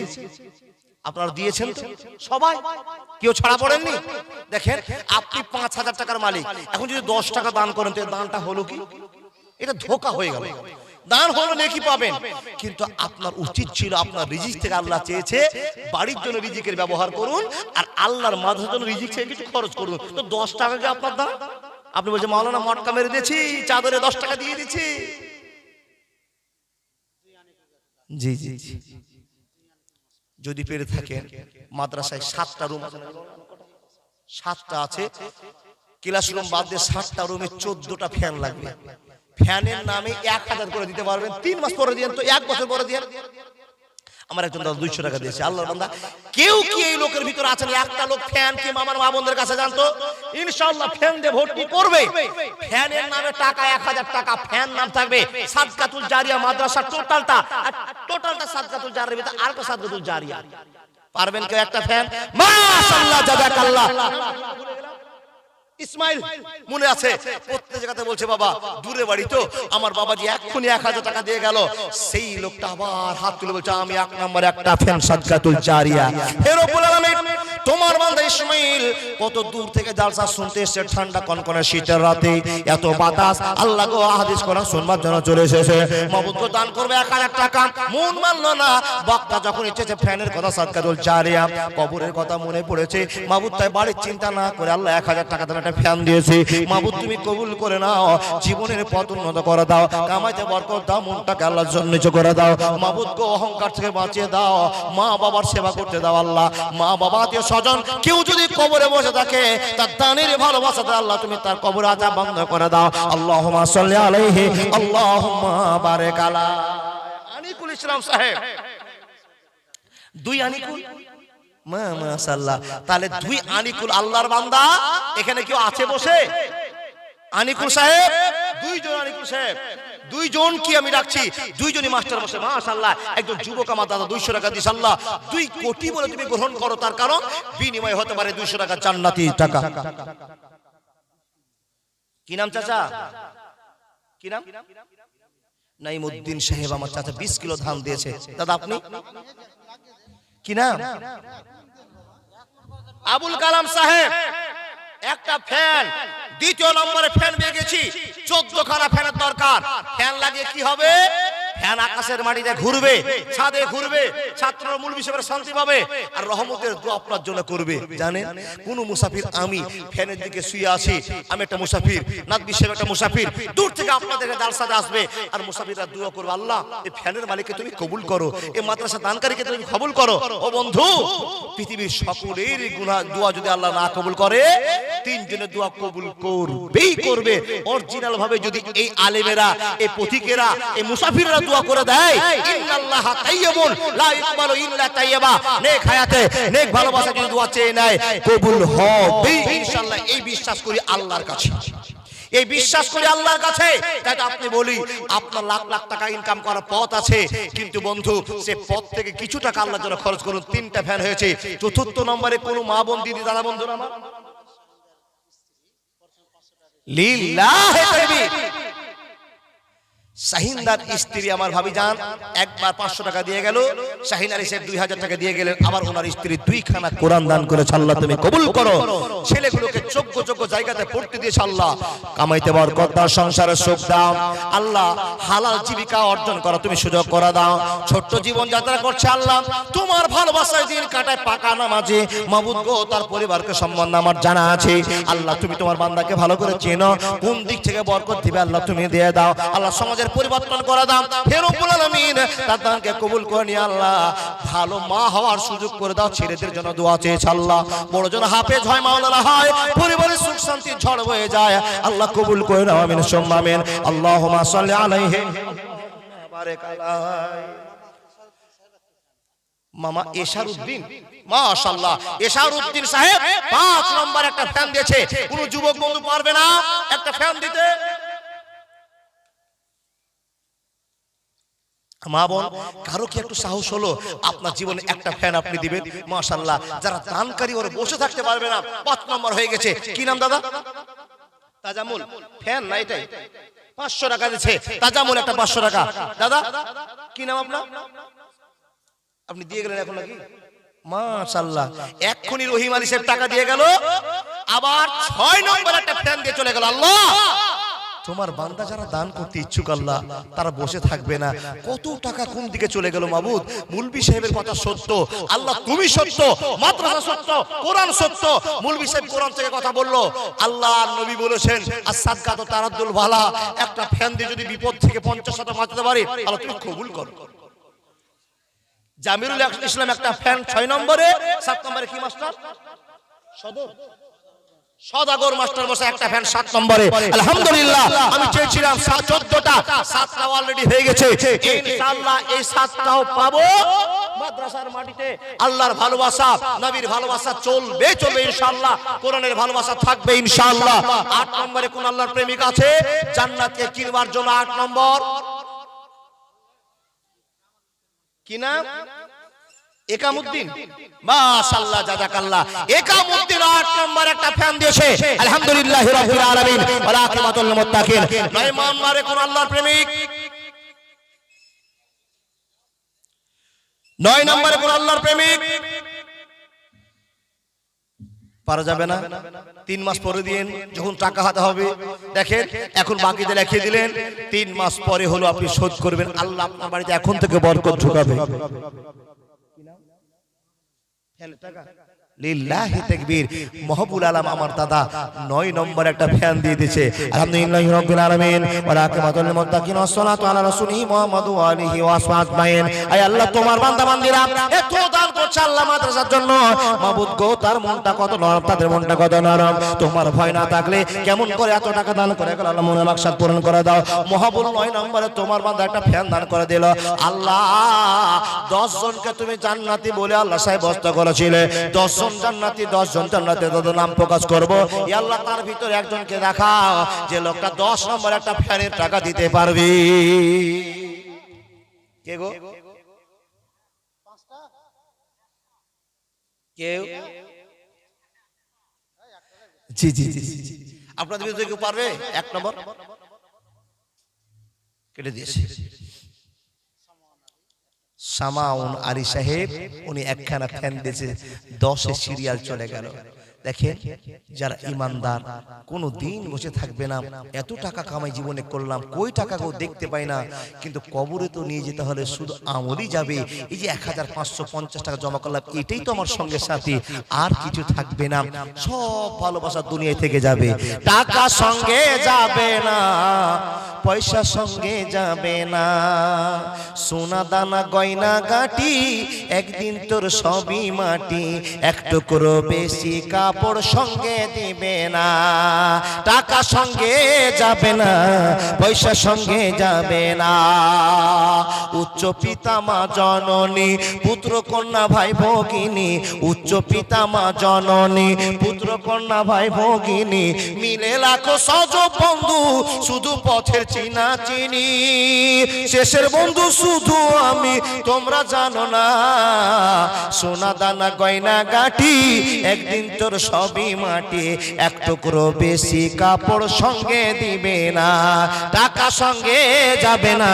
আপনারা দিয়েছেন তো সবাই, কেউ ছাড়া পড়েননি? দেখেন আপনি 5000 টাকার মালিক, এখন যদি 10 টাকা দান করেন তো দানটা হলো কি? এটা ধোঁকা হয়ে গেল। দান হলো নেকি পাবেন, কিন্তু আপনার উচিত ছিল আপনার রিজিক থেকে আল্লাহ চেয়েছে বাড়ির জন্য রিজিকের ব্যবহার করুন, আর আল্লাহর মাদ্রাসার জন্য রিজিক থেকে কিছু খরচ করুন। তো 10 টাকা কি আপনার দান? আপনি বলছেন মাওলানা মটকা মেরে দিয়েছি, চাদরে 10 টাকা দিয়ে দিচ্ছি। জি জি জি, যদি পেরে থাকেন মাদ্রাসায় 7টা রুম আছে, 7টা আছে, ক্লাসরুম বাদ দিয়ে 7টা রুমে 14টা ফ্যান লাগবে। ফ্যানের নামে 1000 করে দিতে পারবেন, 3 মাস পরে দিয়েন তো 1 বছর পরে দিয়েন। আমার একজন দাদা 200 টাকা দিয়েছে। আল্লাহর বান্দা, কেউ কি এই লোকের ভিতরে আছেন একটা লোক ফ্যান কি আমার মা বোনদের কাছে জানতো? ইনশাআল্লাহ ফ্যান দিয়ে ভর্তি করবে। ফ্যানের নামে টাকা 1000 টাকা, ফ্যান নাম থাকবে সাদকাতুল জারিয়া মাদ্রাসা টোটালটা, আর টোটালটা সাদকাতুল জারিয়ার ভিতরে আর একটা সাদকাতুল জারিয়া। পারবেন কেউ একটা ফ্যান? মাশাআল্লাহ জাযাকাল্লাহ। ইসমাইল মনে আছে, প্রত্যেক জায়গাতে বলছে বাবা দূরে বাড়ি তো, আমার বাবাজি এক্ষুনি 1000 টাকা দিয়ে গেল। সেই লোকটা আবার হাত তুলে বলছে আমি 1 নম্বরে একটা ফ্যান সাদকাতুল জারিয়া। হে রব্বুল আলামিন, তোমার বান্দা ইসমাইল কত দূর থেকে জালসা শুনতে এসেছে, ঠান্ডা কনকনে শীতের রাতে, এত বাতাস, আল্লাহ গো হাদিস কোরআন শুনবার জন্য চলে এসেছে। মাবুদ গো দান করবে 1000 টাকা, মন মানলো না। বক্তা যখন এসেছে ফ্যানের কথা সাদকাতুল জারিয়া, কবরের কথা মনে পড়েছে। মাবুদ তাই বাড়ির চিন্তা না করে আল্লাহ 1000 টাকা একটা ফ্যান দিয়েছে। মাবুদ তুমি কবুল করে নাও, জীবনের পথ উন্নত করে দাও, কামাইতে বরকত দাও, মনটাকে আল্লাহর জন্য নিচু করে দাও। মাবুদ গো অহংকার থেকে বাঁচিয়ে দাও, মা বাবার সেবা করতে দাও আল্লাহ। মা বাবা আত্মীয় স্বজন কেউ যদি কবরে বসে থাকে, তার দানের ভালোবাসাতে আল্লাহ তুমি তার কবর আযাব বন্ধ করে দাও। আল্লাহুম্মা সাল্লি আলাইহি আল্লাহুম্মা বারিক আলা। আনিকুল ইসলাম সাহেব 2 আনিকুল, মাশাআল্লাহ। তাহলে 2 আনিকুল আল্লাহর বান্দা এখানে কেউ আছে বসে? আনিকুল সাহেব 2 জন, আনিকুল সাহেব 2 জন কি আমি রাখছি, 2 জনই মাস্টার বসে। মাশাআল্লাহ, একজন যুবক আমার দাদা 200 টাকা দিস, আল্লাহ 2 কোটি বলে তুমি গ্রহণ করো, তার কারণ বিনিময় হতে পারে 200 টাকা জান্নাতি টাকা। কি নাম চাচা? কি নাম? নাইমউদ্দিন সাহেব আমার চাচা 20 কিলো ধান দিয়েছে। দাদা আপনি কি নাম? আবুল কালাম সাহেব একটা ফ্যান, 2 নম্বরে ফ্যান পেয়ে গেছি, 14 খানা ফ্যানের দরকার। ফ্যান লাগিয়ে কি হবে? ফ্যান আকাশের মাটিতে ঘুরবে, ছাদে ঘুরবে, ছাত্ররা মূল বিষয়ের শান্তি পাবে, আর রহমতের দোয়া আপনার জন্য করবে। জানেন কোন মুসাফির, আমি ফ্যানের দিকে শুয়ে আছি, আমি একটা মুসাফির, নাদবি সাহেব একটা মুসাফির, দূর থেকে আপনাদের জালসাতে আসবে, আর মুসাফিররা দোয়া করবে আল্লাহ এই ফ্যানের মালিককে তুমি কবুল করো, এই মাদ্রাসা দানকারীকে তুমি কবুল করো। ও বন্ধু, পৃথিবীর সকলের গুনাহ দোয়া যদি আল্লাহ না কবুল করে, 3 জনের দোয়া কবুল করবেই করবে। অরিজিনাল ভাবে যদি এই আলেমেরা, এই পথিকেরা, এই মুসাফিররা দোয়া করে দেয়, ইন্নাল্লাহা তাইয়্যিবুন লা ইকবালু ইল্লা তাইয়্যিবা, নেক হায়াতে নেক ভালোবাসা যদি দোয়া চেয়ে নেয় কবুল হবে ইনশাআল্লাহ। এই বিশ্বাস করি আল্লাহর কাছে, এই বিশ্বাস করি আল্লাহর কাছে। তাই তো আপনি বলি আপনার লাখ লাখ টাকা ইনকাম করার পথ আছে, কিন্তু বন্ধু সে পথ থেকে কিছু টাকা আল্লাহর জন্য খরচ করুন। 3টা ফ্যান হয়েছে। 4র্থ নম্বরে কোন মা বোন দিদি দাদা বন্ধুরা আমার লিল্লাহি তাকবীর, শাহিনদার স্ত্রী আমার ভাবি যান একবার 500 টাকা দিয়ে গেল, শাহিন আলী সাহেব 2000 টাকা দিয়ে গেলেন, আবার ওনার স্ত্রী 2 খানা কোরআন দান করেছে। আল্লাহ তুমি কবুল করো। ছেলেগুলোকে যোগ্য যোগ্য জায়গাতে পড়তে দিয়েছে আল্লাহ, কামাইতে বরকত দাও, সংসারে সুখ দাও আল্লাহ, হালাল জীবিকা অর্জন করা তুমি সুযোগ করে দাও। ছোট্ট জীবন যাত্রা করছে আল্লাহ, তোমার ভালোবাসায় দিন কাটায় পাকা নামাজে। মাবুদ গো তার পরিবারকে সম্মান আমার জানা আছে আল্লাহ, তুমি তোমার বান্দাকে ভালো করে চেনো, কোন দিক থেকে বরকত দিবে আল্লাহ তুমি দিয়ে দাও আল্লাহ, সমাজের পরিবর্তন করে দাও। হে রব্বুল আলামিন তার দানকে কবুল করে নিয়ে আল্লাহ ভালো মা হওয়ার সুযোগ করে দাও। ছেলেদের জন্য দোয়া চেয়েছে আল্লাহ, বড় জন হাফেজ হয়, মাওলানা হয়, পরিবারের সুখ শান্তির ঝড় বয়ে যায়। আল্লাহ কবুল করে নাও, আমিন সুম্মা আমিন। আল্লাহুম্মা সাল্লি আলাইহি বারাক আলাইহি। মামা এশারউদ্দিন, মাশাআল্লাহ, এশারউদ্দিন সাহেব 5 নম্বর একটা ফ্যান দিয়েছে। কোন যুবক বন্ধু পারবে না একটা ফ্যান দিতে? মা বোন, কারো কি একটু সাহস হলো আপনার জীবনে একটা ফ্যান আপনি দিবেন? মাশাআল্লাহ, যারা দানকারী ওরা বসে থাকতে পারবে না। 5 নম্বর হয়ে গেছে। কি নাম দাদা? তাজামুল। ফ্যান না এটাই, 500 টাকা দিয়েছে তাজামুল, একটা 500 টাকা। দাদা কি নাম আপনার? আপনি দিয়ে গেলেন এখন নাকি? মাশাআল্লাহ, এক্ষুনি রহিম আলী সাহেব টাকা দিয়ে গেল, আবার 6 নম্বর একটা ফ্যান দিয়ে চলে গেল। আল্লাহ, তোমার বান্দা যারা দান করতে ইচ্ছুক আল্লাহ, তারা বসে থাকবে না। কত টাকা কোন দিকে চলে গেল মাবুদ। মুলবি সাহেবের কথা সত্য, আল্লাহ তুমি সত্য, মাদ্রাসা সত্য, কোরআন সত্য। মুলবি সাহেব কোরআন থেকে কথা বললো, আল্লাহ নবী বলেছেন as-সাদকাতু তারাদ্দুল বালা, একটা ফ্যান দিয়ে যদি বিপদ থেকে 50 বাঁচাতে পারে আল্লাহ তুমি কবুল করো। জামিরুল ইসলাম একটা ফ্যান 6 নম্বরে। 7 নম্বরে কি মাস্টার? সদাগর মাস্টার বসে একটা ফ্যান 7 নম্বরে। আলহামদুলিল্লাহ, আমি চেয়েছিলাম 14টা, 7টা অলরেডি হয়ে গেছে। ইনশাআল্লাহ এই 7টাও পাবো মাদ্রাসার মাটিতে। আল্লাহর ভালোবাসা, নবীর ভালোবাসা চলবে ইনশাআল্লাহ, কোরআনের ভালোবাসা থাকবে ইনশাআল্লাহ। 8 নম্বরে কোন আল্লাহর প্রেমিক আছে জান্নাতকে কিনবার জন্য? 8 নম্বর কি নাম? একামউদ্দিন। মাশাআল্লাহ, জাযাকাল্লাহ। একামউদ্দিন 8 নম্বর একটা ফ্যান দিয়েছে। আলহামদুলিল্লাহি রাব্বিল আলামিন ওয়া আকিবাতুল মুত্তাকিন। 9 নম্বরে কোন আল্লাহর প্রেমিক? 9 নম্বরে কোন আল্লাহর প্রেমিক? পারা যাবে না, 3 মাস পরে দিন, যখন টাকা হাতে হবে। দেখেন এখন বাকিতে লিখে দিলেন, 3 মাস পরে হলো আপনি শোধ করবেন। আল্লাহ আপনার বাড়িতে এখন থেকে বরকত ঢুকাবে। লিল্লাহি তাকবীর। মাহবুল আলম আমার দাদা 9 নম্বর একটা ফ্যান দিয়ে দিয়েছে। আলহামদুলিল্লাহি রাব্বিল আলামিন ওয়া আকিবাতুল মুত্তাকিন ওয়াস সালাতু আলা রাসূলিহি মুহাম্মাদু ওয়া আলিহি ওয়া আসহাবিহি। আয় আল্লাহ, তোমার বান্দা বান্দীরা এত দান করছে আল্লাহ মাদ্রাসার জন্য। মাবুদ গো, তার মনটা কত নরম, তাদের মনটা কত নরম। তোমার ভয় না থাকলে কেমন করে এত টাকা দান করে গেল? আল্লাহ মনের মাকসাদ পূরণ করে দাও। মাহবুল 9 নম্বরে তোমার বান্দা একটা ফ্যান দান করে দিল। আল্লাহ 10 জনকে তুমি জান্নাতি বলে আল্লাহ সাব্যস্ত করেছিলে। 10 জন জান্নাতি, 10 জন জান্নাতে তাদের নাম প্রকাশ করব। ইয়া আল্লাহ, তার ভিতরে একজনকে দেখাও যে লোকটা 10 নম্বর একটা ফ্যানের টাকা দিতে পারবে। কে গো? কেউ? জি জি জি, আপনাদের ভিতরে কেউ পারবে? 1 নম্বর কেটে দিয়েছে। সামাউন আলী সাহেব, উনি একখানা ফ্যান দিয়েছে, 10 সিরিয়াল চলে গেল। দেখেন, যারা ইমানদার কোনো দিন বসে থাকবে না। এত টাকা কামাই জীবনে করলাম, কই টাকা গো দেখতে পাই না, কিন্তু কবরে তো নিয়ে যেতে হলে শুধু আমলই যাবে। এই যে 1550 টাকা জমা করলাম, এটাই তো আমার সঙ্গে সাথী, আর কিছু থাকবে না। সব ভালোবাসা দুনিয়া থেকে যাবে। টাকা সঙ্গে যাবে না, পয়সা সঙ্গে যাবে না, সোনা দানা গয়না গাটি একদিন তোর সবই মাটি। এক টুকরো বেশি কাপড় সঙ্গে দিবে না। টাকা সঙ্গে যাবে না, পয়সা সঙ্গে যাবে না। উচ্চ পিতামা জননী, পুত্র কন্যা ভাই ভগিনী। উচ্চ পিতামা জননী, পুত্র কন্যা ভাই ভগিনী। মিলে লাখো সজব বন্ধু, শুধু পথের চিনা চিনি। শেষের বন্ধু শুধু আমি, তোমরা জানো না। সোনা দানা গয়না গাটি একদিন তোর সবই মাটি। এক টুকরো বেশি কাপড় সঙ্গে দিবে না। টাকা সঙ্গে যাবে না,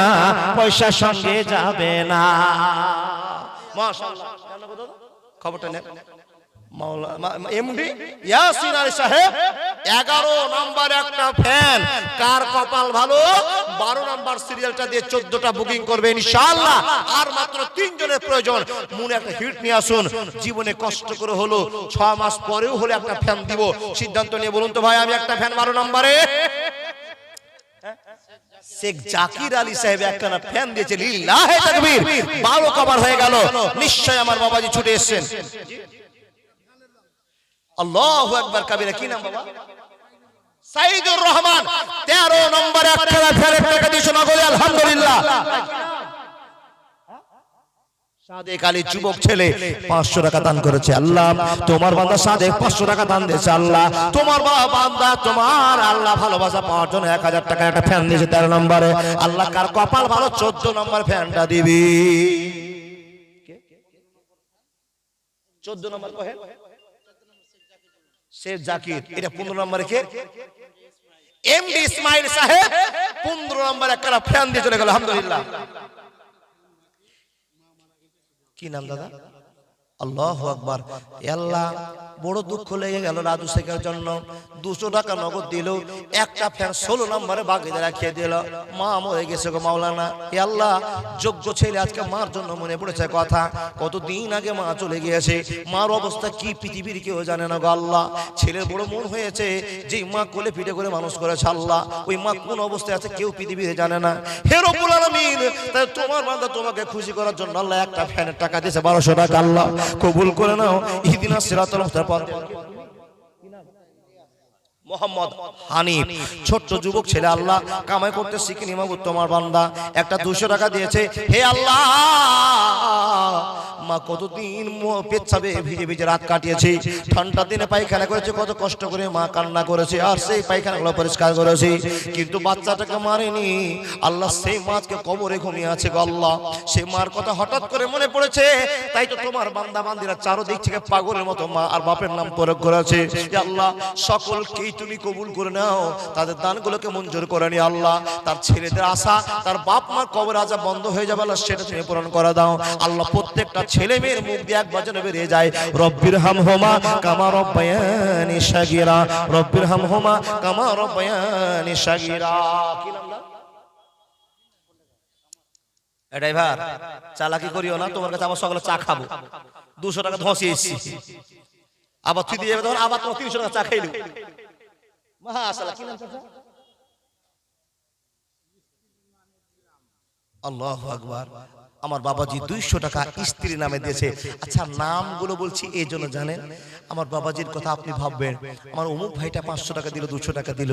পয়সা সঙ্গে যাবে না। মাশাআল্লাহ, খবরটা নেন। এমডি ইয়াসিন আলী সাহেব 11 নম্বর একটা ফ্যান। কার কপাল ভালো 12 নম্বর সিরিয়ালটা দিয়ে 14টা বুকিং করবে ইনশাআল্লাহ। আর মাত্র 3 জনের প্রয়োজন। মনে একটা হিট নিয়ে আসুন। জীবনে কষ্ট করে হলো 6 মাস পরেও হলে একটা ফ্যান দিব। সিদ্ধান্ত নিয়ে বলুন তো ভাই, আমি একটা ফ্যান 12 নম্বরে। শেখ জাকির আলী সাহেব একখানা ফ্যান দিয়েছে। লিল্লাহি তাকবীর। 12 কভার হয়ে গেল। নিশ্চয় আমার বাবাজি ছুটে এসেছেন। আল্লাহু আকবার কাবীরা। কি নাম বাবা? সাইদুর রহমান 13 নম্বরে একটা ফেরের টাকা দিয়েছে নগদে আলহামদুলিল্লাহ। সাদেক আলী যুবক ছেলে 500 টাকা দান করেছে। আল্লাহ তোমার বান্দা সাদেক 500 টাকা দান দিয়েছে। আল্লাহ তোমার বান্দা তোমার আল্লাহ ভালোবাসা পাওয়ার জন্য 1000 টাকা একটা ফ্যান দিয়েছে 13 নম্বরে। আল্লাহ কার কপাল ভালো 14 নম্বর ফ্যানটা দিবি। 14 নম্বর কহে শেখ জাকির, এটা 15 নম্বরে কে এমডি ইসমাইল সাহেব 15 নম্বরে একটা ফ্যান দিয়ে চলে গেল আলহামদুলিল্লাহ। কি নাম দাদা? আল্লাহু আকবার। আল্লাহ বড় দুঃখ লেগে গেল রাজু শেখের জন্য। 200 টাকা নগদ দিল, একটা ফ্যান 16 নম্বরে বাগিয়ে রাখিয়ে দিল। মা মরে গেছে গো মাওলানা। আল্লাহ যোগ্য ছেলে আজকে মার জন্য মনে পড়েছে কথা, কতদিন আগে মা চলে গিয়েছে। মার অবস্থা কি পৃথিবীর কেউ জানে না গো আল্লাহ। ছেলের বড় মন হয়েছে, যে মা কোলে পিঠে করে মানুষ করেছে আল্লাহ, ওই মা কোন অবস্থায় আছে কেউ পৃথিবীতে জানে না। হে রব্বুল আলামিন, তাই তোমার বান্দা তোমাকে খুশি করার জন্য আল্লাহ একটা ফ্যানের টাকা দিয়েছে 1200 টাকা। আল্লাহ কবুল করে নাও। ইহদিনাস সিরাতাল মুস্তাকিম। মোহাম্মদ হানিফ ছোট্ট যুবক ছেলে, আল্লাহ কামাই করতে শিখিনি মাগো তোমার বান্দা একটা 200 টাকা দিয়েছে। হে আল্লাহ মা কতদিন পেচ্ছাবে ভিজে ভিজে রাত কাটিয়েছে, ঠান্ডা দিনে পায়খানা করেছে, কত কষ্ট করে মা কান্না করেছে, আর সেই পায়খানাগুলো পরিষ্কার করেছে, কিন্তু বাচ্চাটাকে মারেনি। আল্লাহ সেই মাছকে কবরে ঘুমিয়ে আছে গো আল্লাহ। সেই মার কথা হঠাৎ করে মনে পড়েছে, তাই তো তোমার বান্দা বান্দিরা চারদিক থেকে পাগলের মতো মা আর বাপের নাম প্রয়োগ করেছে। আল্লাহ সকলকেই তুমি কবুল করে নাও, তাদের দানগুলোকে মঞ্জুর করে নি আল্লাহ। তার ছেলেদের আশা, তার বাপ মার কবর আযাব বন্ধ হয়ে যাবে আল্লাহ, সেটা তুমি পূরণ করে দাও আল্লাহ। প্রত্যেকটা ছেলে মেয়ের মুখ দিয়ে একবার যেন বেরিয়ে যায় রব্বির হামহুমা কামা রব্বায়ানি সাগীরা, রব্বির হামহুমা কামা রব্বায়ানি সাগীরা। কি নাম না? ড্রাইভার চালাকি করিও না, তোমার কাছে আমার সকালে চা খাবো, 200 টাকা ধসিয়ে এসেছি, আবার তুই দিয়ে যাবে, আবার তোমার 300 টাকা চা খাইলু। মাশাআল্লাহ। কি নাম চাচা? আল্লাহু আকবার। আমার বাবাজি 200 টাকা স্ত্রীর নামে দিয়েছে। আচ্ছা নামগুলো বলছি এই জন্য জানেন, আমার বাবাজির কথা আপনি ভাববেন, আমার অমুক ভাইটা 500 টাকা দিল, 200 টাকা দিল,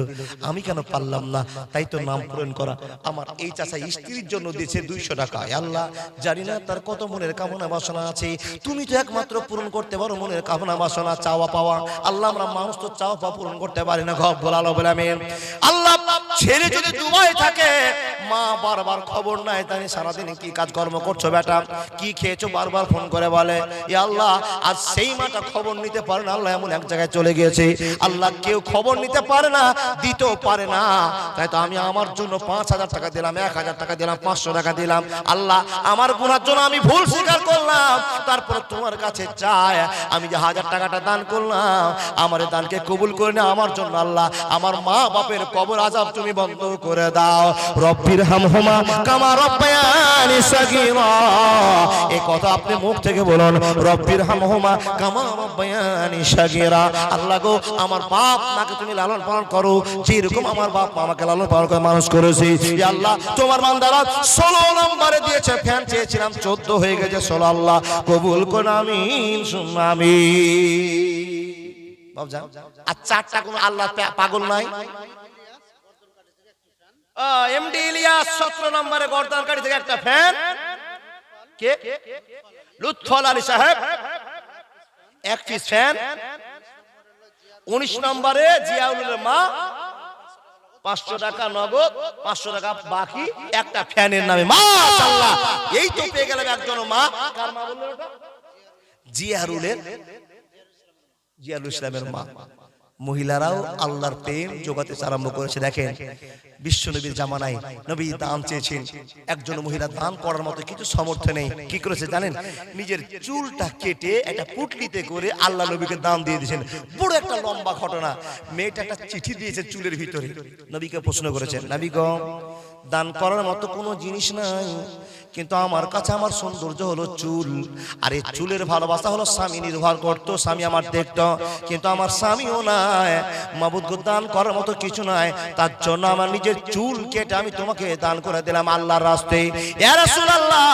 আমি কেন পারলাম না, তাই তো নাম পূরণ করা। আমার এই চাচা স্ত্রীর জন্য দিয়েছে 200 টাকা। আল্লাহ জানি না তার কত মনের কামনা বাসনা আছে, তুমি তো একমাত্র পূরণ করতে পারো মনের কামনা বাসনা, চাওয়া পাওয়া। আল্লাহ আমরা মানুষ তো চাওয়া পাওয়া পূরণ করতে পারি না। রব্বুল আলামিন আল্লাহ ছেলে যদি দুবাই থাকে, মা বারবার খবর নাই, তাই সারাদিন কি কাজকর্ম করছো বেটা, কি খেয়েছো, বারবার ফোন করে বলে। ইয়া আল্লাহ আজ সেই মাটা খবর নিতে পারে না আল্লাহ, এমন এক জায়গায় চলে গিয়েছে আল্লাহ, কেউ খবর নিতে পারে না, দিতেও পারে না। তাই তো আমি আমার জন্য 5000 টাকা দিলাম, 1000 টাকা দিলাম, 500 টাকা দিলাম। আল্লাহ আমার গুনার জন্য আমি ভুল স্বীকার করলাম, তারপর তোমার কাছে চাই আমি যে 1000 টাকাটা দান করলাম, আমার দানকে কবুল করে না আমার জন্য আল্লাহ, আমার মা বাপের কবর আযাব তুমি বন্ধ করে দাও। রব্বির হামহুমা কামা রব্বায়ানি সাগীরা, এই কথা আপনি মুখ থেকে বলুন, রব্বির হামহুমা কামা রব্বায়ানি সাগীরা। আল্লাহ গো আমার বাপ মাকে তুমি লালন পালন করো যেরকম আমার বাপ মা আমাকে লালন পালন করে মানুষ করেছে। ইয়া আল্লাহ তোমার বান্দারা 16 নম্বরে দিয়েছে ফ্যান, চেয়েছিলাম 14 হয়ে গেছে 16। আল্লাহ কবুল করুন, আমিন সুম্মা আমিন। বাবজান আর 4টা কোন আল্লাহ পাগল নাই। এমডি ইলিয়াস 17 নম্বরে গর্দানকারী থেকে একটা ফ্যান, কে লুৎফর আলী সাহেব 1 পিস ফ্যান। 19 নম্বরে জিয়াউলের মা 500 টাকা নগদ, 500 টাকা বাকি একটা ফ্যানের নামে। মাশাআল্লাহ এই তো পেয়ে গেলাম একজন মা। কার মা বললেন ওটা? জিয়াউল ইসলামের মা। মহিলারাও আল্লাহর প্রেম জোগাতে আরম্ভ করেছে। দেখেন বিশ্ব নবীর জামানায় নবী দান চেয়েছেন, একজন মহিলা দান করার মতো কিছু সামর্থ্য নেই, কি করেছে জানেন? নিজের চুলটা কেটে একটা পুটলিতে করে আল্লাহ নবীকে দান দিয়ে দিয়েছেন। বড় একটা লম্বা ঘটনা। মেয়েটা একটা চিঠি দিয়েছে চুলের ভিতরে, নবীকে প্রশ্ন করেছেন, নবী গো দান করার মতো কোনো জিনিস নাই, কিন্তু আমার কাছে আমার সৌন্দর্য হলো চুল। আর এই চুলের ভালোবাসা হলো স্বামী নির্ভর করতো, স্বামী আমার দেখতো, কিন্তু আমার স্বামীও নাই, মাবুদ দান করার মতো কিছু নাই। তার জন্য আমার নিজের চুল কেটে আমি তোমাকে দান করে দিলাম আল্লাহর রাস্তায়। ইয়া রাসূলুল্লাহ,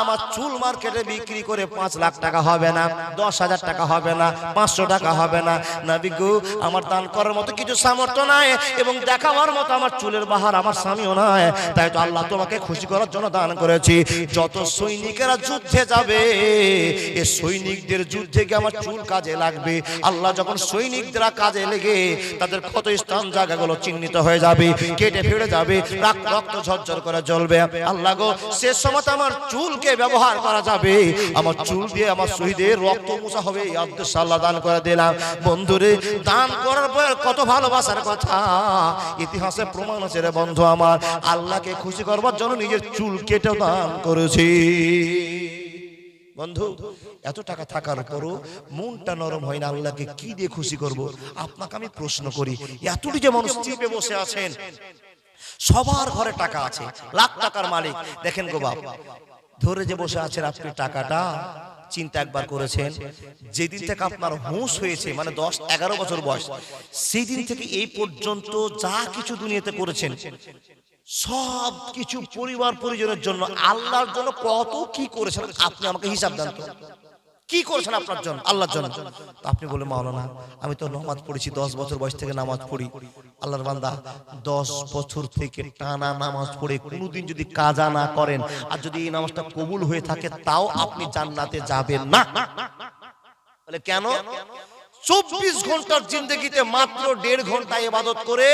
আমার চুল মার্কেটে বিক্রি করে 5 লাখ টাকা হবে না, 10,000 টাকা হবে না, 500 টাকা হবে না। নবী গো, আমার দান করার মতো কিছু সামর্থ্য নাই এবং দেখাবার মতো আমার চুলের বাহার আমার স্বামীও নাই। তাই তো আল্লাহ তোমাকে খুশি করার জন্য দান করেছি। যত সৈনিকেরা যুদ্ধে যাবে, এই সৈনিকদের যুদ্ধে গিয়ে আমার চুল কাজে লাগবে। আল্লাহ যখন সৈনিকরা কাজে লেগে তাদের ক্ষত স্থান জায়গাগুলো চিহ্নিত হয়ে যাবে, কেটে ফেড়ে যাবে, রক্ত ঝরঝর করে জ্বলবে, আল্লাহ গো শেষ সময় আমার চুলকে ব্যবহার করা যাবে, আমার চুল দিয়ে আমার শহীদের রক্ত মোছা হবে। এই উদ্দেশ্যে আল্লাহ দান করে দিলাম। বন্ধুরে, দান করার পর কত ভালোবাসার কথা ইতিহাসে প্রমাণ আছে রে বন্ধু আমার। আল্লাহকে খুশি করবার জন্য নিজের চুল কেটে দান করেছি। বন্ধু, এত টাকা থাকার পরও মনটা নরম হয় না, আল্লাহকে কি দিয়ে খুশি করব? আপনাকে আমি প্রশ্ন করি, এতটি যে মানুষ চিপে বসে আছেন, সবার ঘরে টাকা আছে, লাখ টাকার মালিক, দেখেন গো বাপ, ধরে যে বসে আছেন আপনি, টাকাটা চিন্তা একবার করেছেন? যেদিন থেকে আপনার হুঁশ হয়েছে, মানে 10-11 বছর বয়স, সেই দিন থেকে এই পর্যন্ত যা কিছু দুনিয়াতে করেছেন, সব কিছু পরিবার পরিজনের জন্য, আল্লাহর জন্য কত কি করেছেন আপনি আমাকে হিসাব দেন তো। কি করেছেন আপনার জন্য, আল্লাহর জন্য? আপনি বলে, মাওলানা আমি তো নামাজ পড়েছি, 10 বছর বয়স থেকে নামাজ পড়ি। আল্লাহর বান্দা, 10 বছর থেকে টানা নামাজ পড়ে কোনোদিন যদি কাজা না করেন, আর যদি এই নামাজটা কবুল হয়ে থাকে, তাও আপনি জান্নাতে যাবেন না। বলে কেন? 24 ঘন্টার জিন্দগিতে মাত্র 1.5 ঘন্টা ইবাদত করে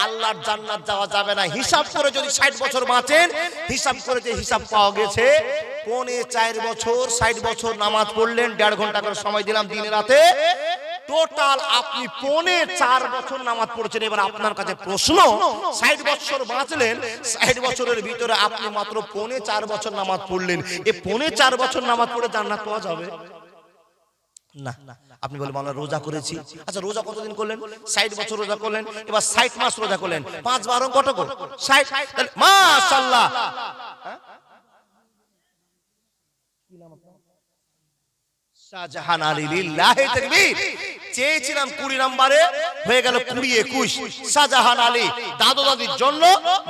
আল্লাহর জান্নাত যাওয়া যাবে না। হিসাব করে যদি 60 বছর বাঁচেন, হিসাব করে যে হিসাব পাওয়া গেছে, 4.5 বছর 60 বছর নামাজ পড়লেন, 1.5 ঘন্টা করে সময় দিলাম দিনে রাতে, টোটাল আপনি 4.5 বছর নামাজ পড়ছেন। এবার আপনার কাছে প্রশ্ন, 60 বছর বাঁচলেন, 60 বছরের ভিতরে আপনি মাত্র 4.5 বছর নামাজ পড়লেন, এই 4.5 বছর নামাজ পড়ে জান্নাত পাওয়া যাবে না? আপনি বলেন, আমরা রোজা করেছি। আচ্ছা, রোজা কতদিন করলেন? 60 বছর রোজা করলেন, এবার 60 মাস রোজা করলেন, 5 12 কত করে? 60। মাশাআল্লাহ। শাহজাহান আলী, লিল্লাহি তাকবীর। চেয়েছিলাম 20 নম্বরে, হয়ে গেল 20-21। শাহজাহান আলী দাদু দাদির জন্য,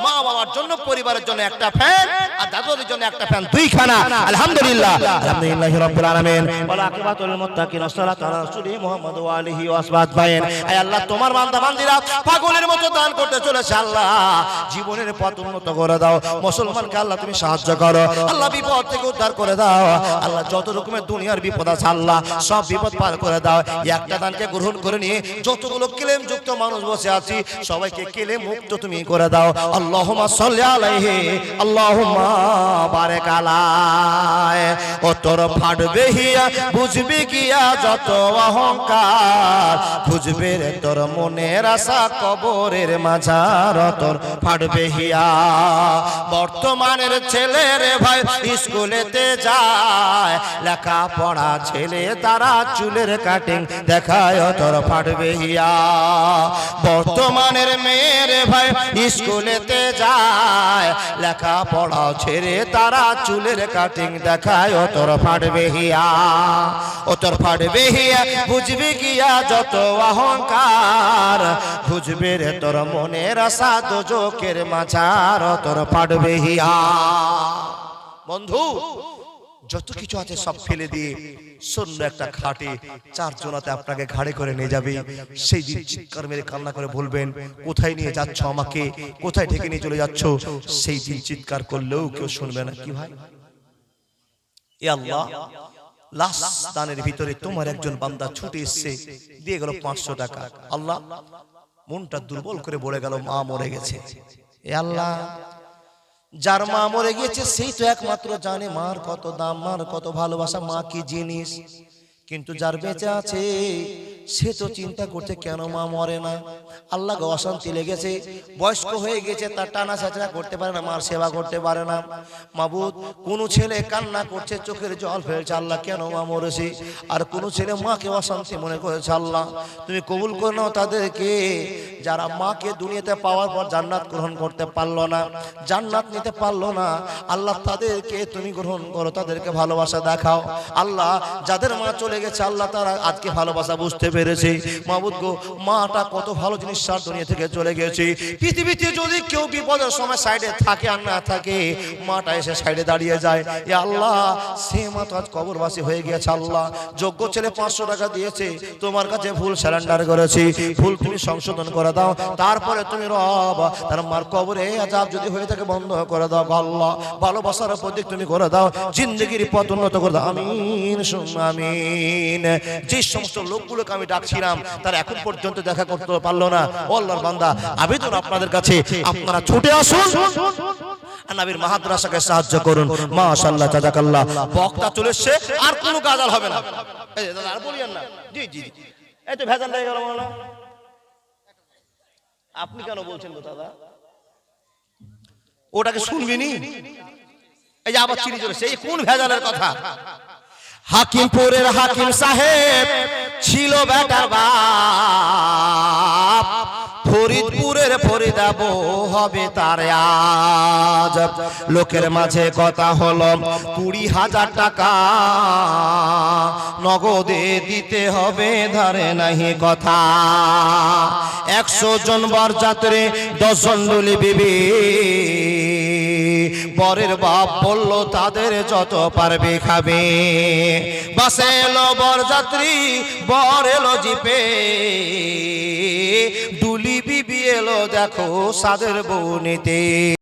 মা বাবার জন্য, পরিবারের জন্য একটা ফ্যান, আর দাদু দাদির জন্য একটা ফ্যান, 2 খানা। আলহামদুলিল্লাহ, আলহামদুলিল্লাহি রাব্বিল আলামিন। ওয়াল আকিবাতুল মুত্তাকিন, সাল্লাল্লাহু আলা রাসূলি মুহাম্মদ ওয়া আলিহি ওয়া আসহাবিহি। আয় আল্লাহ, তোমার বান্দা বান্দীরা পাগলের মতো দান করতে চলেছে, আল্লাহ জীবনের পথ উন্নত করে দাও। মুসলমানকে আল্লাহ তুমি সাহায্য করো, আল্লাহ বিপদ থেকে উদ্ধার করে দাও। আল্লাহ যত রকমের দুনিয়ার বিপদ আছে, আল্লাহ সব বিপদ পার করে দাও। একটা দানকে গ্রহণ করে নিয়ে যতগুলো কেলেম যুক্ত মানুষ বসে আছি, সবাইকে কেলেম মুক্ত তুমি করে দাও। আল্লাহুম্মা সাল্লি আলাইহি, আল্লাহুম্মা বারিক আলাইহি। ও তোর ফাটবে হিয়া, বুঝবি গিয়া যত অহংকার, বুঝবে রে তোর মনের আশা, কবরের মাঝার তোর ফাটবে হিয়া। বর্তমানের ছেলে রে ভাই স্কুলেতে যায়, লেখাপড়া ছেলে তারা চুলের কাটিং দেখায়, তোর ফাটবে হিয়া। বর্তমানের মেয়ের ভাই স্কুলেতে যায়, লেখাপড়া ছেড়ে তারা চুলের কাটিং দেখায়, তোর ফাটবে হিয়া। ও তোর ফাটবে হিয়া, বুঝবি গিয়া যত অহংকার, বুঝবে রে তোর মনের আশা, দোজখের মাঝার তোর ফাটবে হিয়া। বন্ধু, যত কিছু আছে সব ফেলে দিয়ে শূন্য একটা খাটে 4 জনাতে আপনাকে ঘাড়ে করে নিয়ে যাবে। সেই দিন চিৎকার মেরে কান্না করে বলবেন, কোথায় নিয়ে যাচ্ছ আমাকে, কোথায় ঢেকে নিয়ে চলে যাচ্ছ? সেই দিন চিৎকার করলেও কেউ শুনবে না। কি ভাই, এ আল্লাহ, লাস্ট দানের ভিতরে তোমার একজন বান্দা ছুটে এসেছে, দিয়ে গেল 500 টাকা। আল্লাহ, মনটা দুর্বল করে বলে গেল, মা মরে গেছে। এ আল্লাহ, যার মা মরে গিয়েছে সেই তো একমাত্র জানে মার কত দাম, মার কত ভালোবাসা, মা কি জিনিস। কিন্তু যার বেঁচে আছে সে তো চিন্তা করছে কেন মা মরে না। আল্লাহকে অশান্তি লেগেছে, বয়স্ক হয়ে গেছে, তার টানা ছাঁচড়া করতে পারে না, মার সেবা করতে পারে না। মাবুদ, কোন ছেলে কান্না করছে, চোখের জল ফেলছে, আল্লাহ কেন মা মরেছে। আর কোন ছেলে মাকে অশান্তি মনে করেছে, আল্লাহ তুমি কবুল করে নাও তাদেরকে। যারা মাকে দুনিয়াতে পাওয়ার পর জান্নাত গ্রহণ করতে পারলো না, জান্নাত নিতে পারলো না, আল্লাহ তাদেরকে তুমি গ্রহণ করো, তাদেরকে ভালোবাসা দেখাও। আল্লাহ যাদের মা চলে গেছে আল্লাহ তারা আজকে ভালোবাসা বুঝতে পেরেছে। মাবুদ গো, মাটা কত ভালো জিনিস, সার দুনিয়া থেকে চলে গেছে। পৃথিবীতে যদি কেউ বিপদের সময় সাইডে থাকে আর না থাকে, মাটা এসে সাইডে দাঁড়িয়ে যায়। এ আল্লাহ, সে মা তো আজ কবরবাসী হয়ে গেছে। আল্লাহ, যোগ্য ছেলে 500 টাকা দিয়েছে, তোমার কাছে ভুল স্যারেন্ডার করেছি, ভুল তুমি সংশোধন করে দাও। তারপরে তুমি রব তার মার কবরে আযাব যদি হয়ে থাকে বন্ধ করে দাও। আল্লাহ, ভালোবাসার প্রতীক তুমি করে দাও, জিন্দগির পথ উন্নত করে দাও। আমিন সুম্মা আমিন। যে সমস্ত লোকগুলোকে আমি ডাকছিলাম তারা এখন পর্যন্ত দেখা করতে পারলো না, ও আল্লাহর বান্দা, আবেদন আপনাদের কাছে, আপনারা ছুটে আসুন, নবীর মাদ্রাসাকে সাহায্য করুন। মাশাআল্লাহ, জাযাকাল্লাহ। বক্তা চলে এসেছে, আর কোনো গাজাল হবে না। এই দাদা আর বলিয়েন না। জি জি জি, এই তো ভেজাল লেগে গেল না। আপনি কেন বলছেন গো দাদা? ওটাকে শুনবিনি? এই যে আবার চিনি চলেছে, এই কোন ভেজালের কথা? হাকিমপুরের হাকিম সাহেব ছিল বেটার বাপ, ফরিদপুরের ফরিদাবো হবে তার আজ। লোকের মাঝে কথা হলো 20,000 টাকা নগদে দিতে হবে, ধারে নাহি কথা। 100 জন বরযাত্রী 10 জন ডুলি বিবি, বরের বাপ বলল তাদের যত পারবে খাবে। বাসে এলো বরযাত্রী, বর এলো জিপে, ডুলি বিবি এলো দেখো সাদের বউ নিতে।